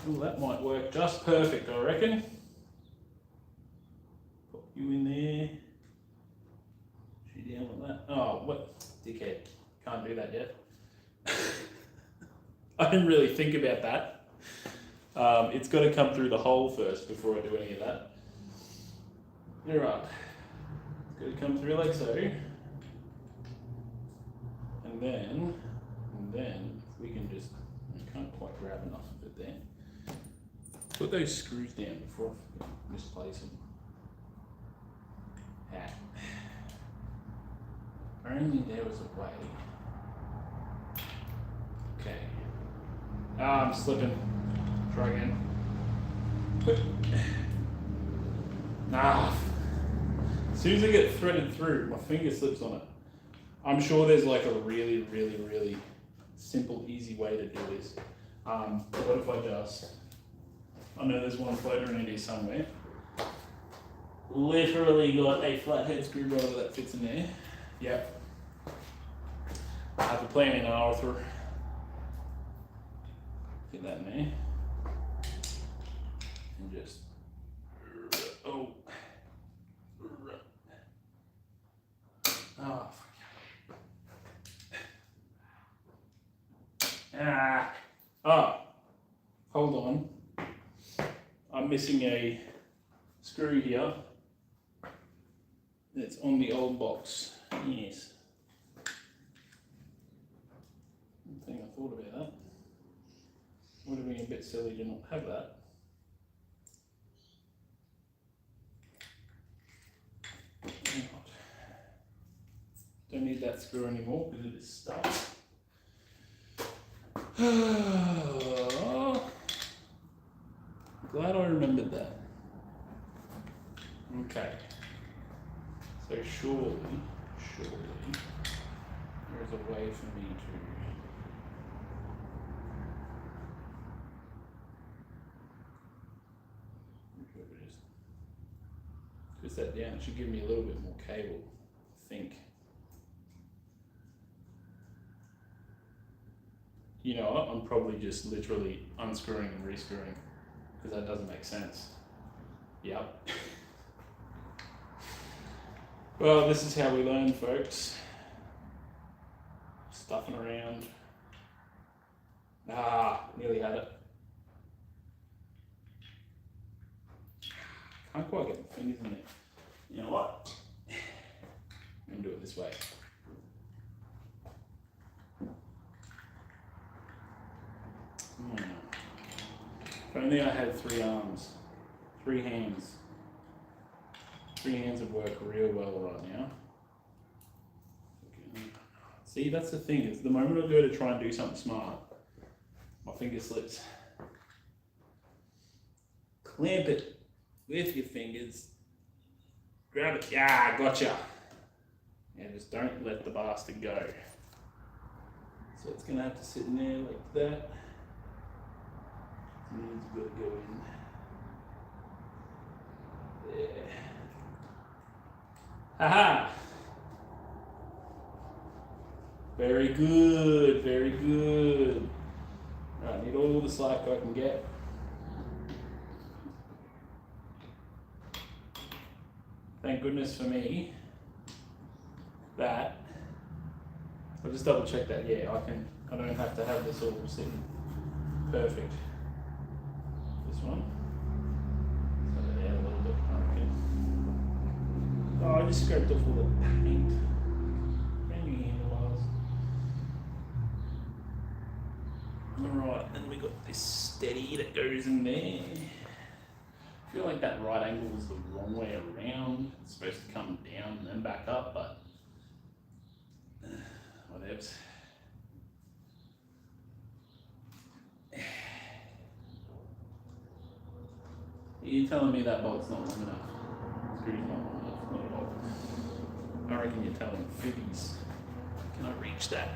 S1: Well, that might work just perfect, I reckon. Put you in there. Shoot down like that. Oh, what? Dickhead. Can't do that yet. I didn't really think about that. It's got to come through the hole first before I do any of that. You're right. It's got to come through like so. And then we can just, I can't quite grab enough of it there. Put those screws down before I misplace them. Ah. Only there was a way. Okay. Ah, I'm slipping. Try again. Ah. As soon as I get threaded through, my finger slips on it. I'm sure there's like a really, really, really simple, easy way to do this. What if I just, I know there's one floater in here somewhere. Literally got a flathead screwdriver that fits in there. Yep. I have a plan in Arthur. Get that in there. And just, oh. Oh, ah. Oh, hold on. I'm missing a screw here. It's on the old box. Yes. I think I thought about that. Would have been a bit silly to not have that. Don't need that screw anymore because it is stuck. Glad I remembered that. Okay. So surely, there is a way for me to twist that down. It should give me a little bit more cable, I think. You know what? I'm probably just literally unscrewing and rescrewing because that doesn't make sense. Yep. Well, this is how we learn, folks. Stuffing around. Ah, nearly had it. Can't quite get my fingers in there. You know what? can do it this way. If only I had 3 arms, 3 hands. 3 hands would work real well right now. See, that's the thing, is the moment I go to try and do something smart, my finger slips. Clamp it with your fingers. Grab it. Yeah, gotcha. And just don't let the bastard go. So it's going to have to sit in there like that. And it's got to go in. There. Haha! Very good, very good. Right, need all the slack I can get. Thank goodness for me that I'll just double check that. Yeah, I don't have to have this all sitting perfect. This one. So yeah, a little bit. Okay. Oh, I just scraped off all the paint. Brand new handlebars. Alright, then we got this steady that goes in there. I feel like that right angle is the wrong way around. It's supposed to come down and then back up, but whatevs. You're telling me that bolt's not long enough? Screw's not long enough, not at all. I reckon you're telling fibbies. Can I reach that?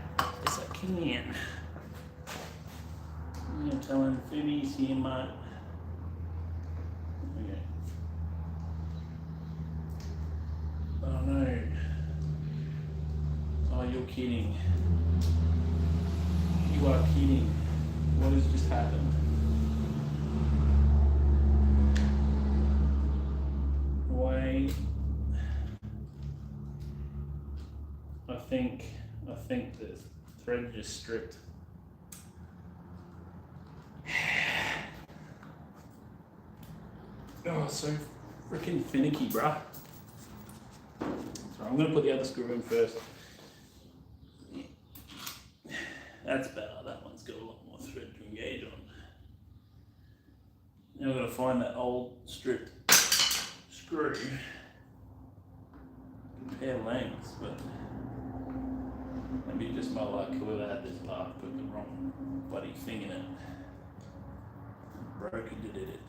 S1: Yes, I can. You're telling fibbies here, mate. Okay. Oh no. Oh, you're kidding. You are kidding. What has just happened? Wait. I think the thread just stripped. Oh, so freaking finicky, bruh. So I'm gonna put the other screw in first. That's better. That one's got a lot more thread to engage on. Now I've got to find that old stripped screw. Compare lengths, but maybe just my luck. Whoever had this part put the wrong bloody thing in it. Broken did it.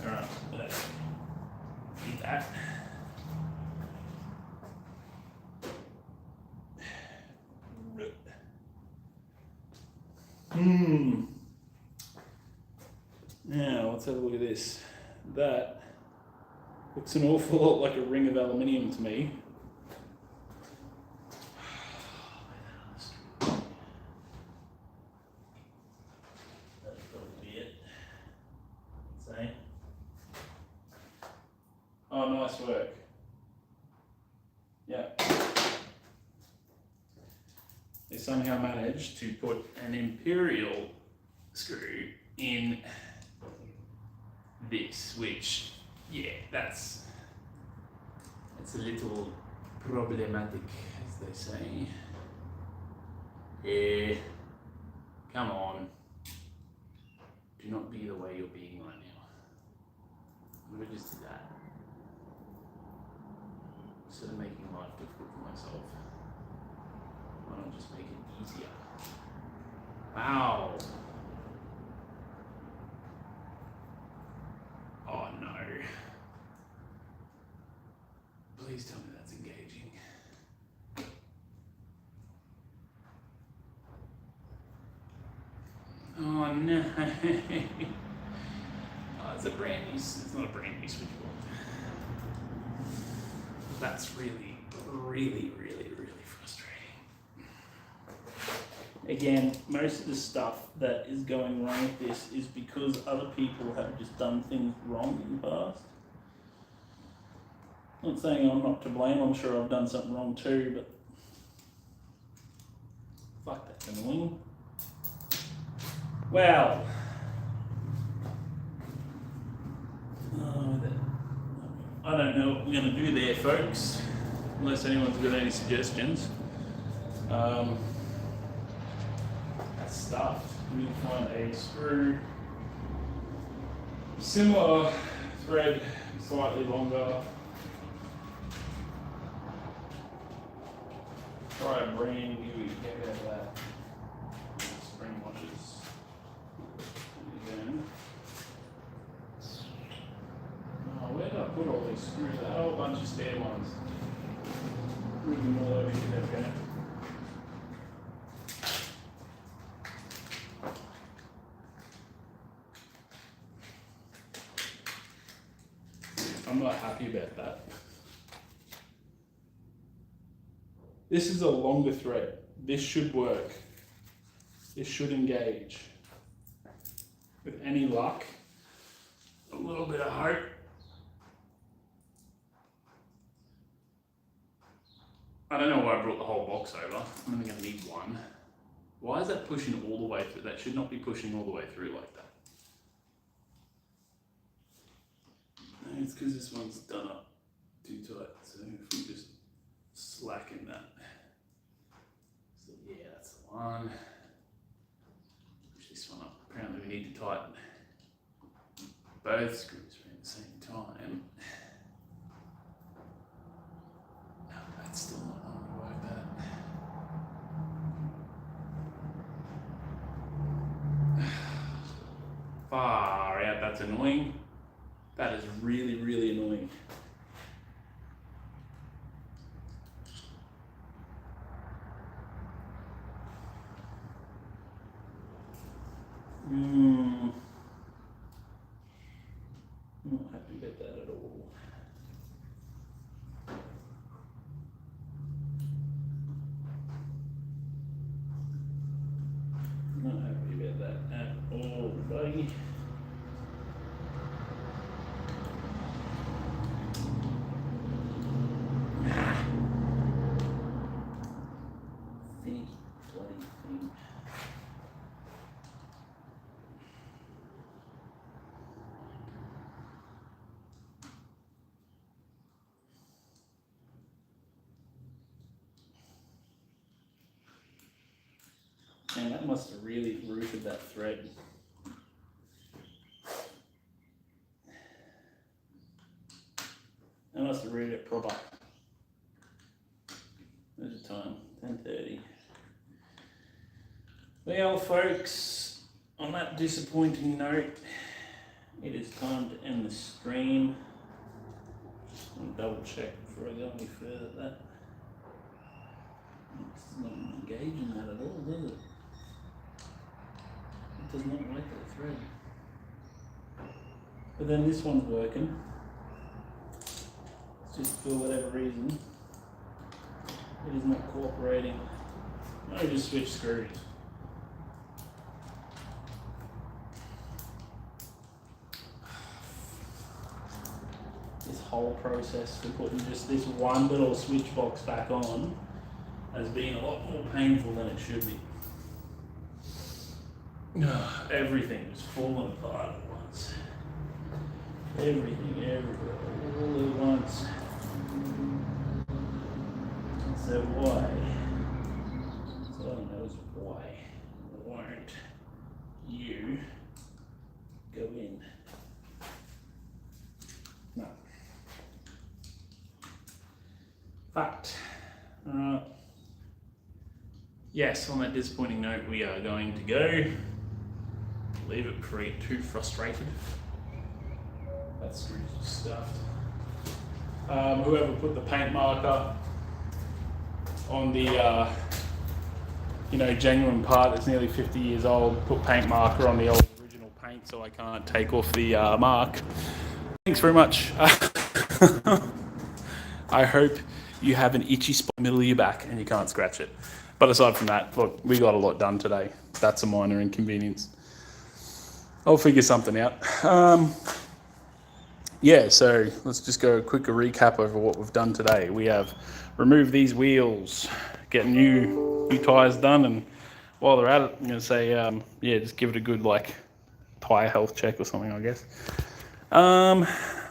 S1: Alright, let's do that. Now, let's have a look at this. That looks an awful lot like a ring of aluminium to me. That's probably it. Say. Oh, nice work. Yeah. They somehow managed to put an imperial screw in this, which, yeah, it's a little problematic, as they say. Yeah, come on. Do not be the way you're being right now. I'm gonna just do that. Instead of making life difficult for myself, why not just make it easier? Wow. Oh no. Please tell me that's engaging. Oh no. Oh, it's not a brand new switchboard. That's really, really, really, really frustrating. Again, most of the stuff that is going wrong with this is because other people have just done things wrong in the past. I'm not saying I'm not to blame, I'm sure I've done something wrong too, but fuck, that's annoying. Well, I don't know what we're going to do there, folks, unless anyone's got any suggestions. That's stuffed. We need to find a screw, similar thread, slightly longer. Try a brand new, get out of that. Spring washers. Again. Oh, where did I put all these screws? I had a whole bunch of spare ones. Move them all over here, okay? I'm not happy about that. This is a longer thread. This should work. This should engage. With any luck, a little bit of hope. I don't know why I brought the whole box over. I'm only going to need one. Why is that pushing all the way through? That should not be pushing all the way through like that. It's because this one's done up too tight. So if we just slacken that. So yeah, that's the one. Push this one up. Apparently we need to tighten both screws at the same time. No, that's still not going to work that. Far out, that's annoying. That is really, really annoying. I'm not happy about that at all. Not happy about that at all, buddy. Man, that must have really rooted that thread. That must have rooted it proper. There's the time, 10:30. Well, folks, on that disappointing note, it is time to end the stream. I'll double check before I go any further that. It's not engaging that at all, does it? It does not like that thread. But then this one's working. It's just for whatever reason, it is not cooperating. I just switch screws. This whole process for putting just this one little switch box back on has been a lot more painful than it should be. Everything was falling apart at once. Everything, everywhere, all at once. So why? So all I know is why won't you go in? No. Fact. Yes, on that disappointing note, we are going to go. Leave it before I get too frustrated. That screw's just stuffed. Whoever put the paint marker on the genuine part that's nearly 50 years old, put paint marker on the old original paint so I can't take off the mark. Thanks very much. I hope you have an itchy spot in the middle of your back and you can't scratch it. But aside from that, look, we got a lot done today. That's a minor inconvenience. I'll figure something out. So let's just go a quick recap over what we've done today. We have removed these wheels, get new tyres done, and while they're at it, I'm going to say, just give it a good tyre health check or something, I guess.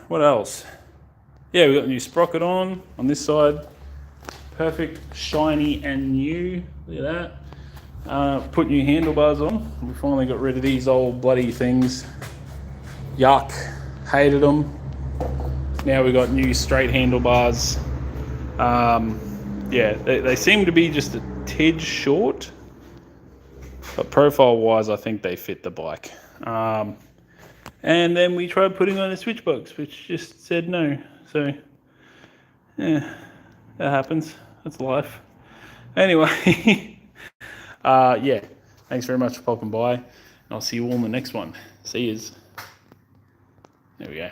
S1: What else? yeah, we got a new sprocket on this side. Perfect, shiny and new. Look at that. Put new handlebars on. We finally got rid of these old bloody things. Yuck. Hated them. Now we got new straight handlebars. Yeah, they seem to be just a tidge short. But profile-wise, I think they fit the bike. And then we tried putting on a switch box, which just said no. So, yeah, that happens. That's life. Anyway, yeah, thanks very much for popping by. And I'll see you all in the next one. See yous. There we go.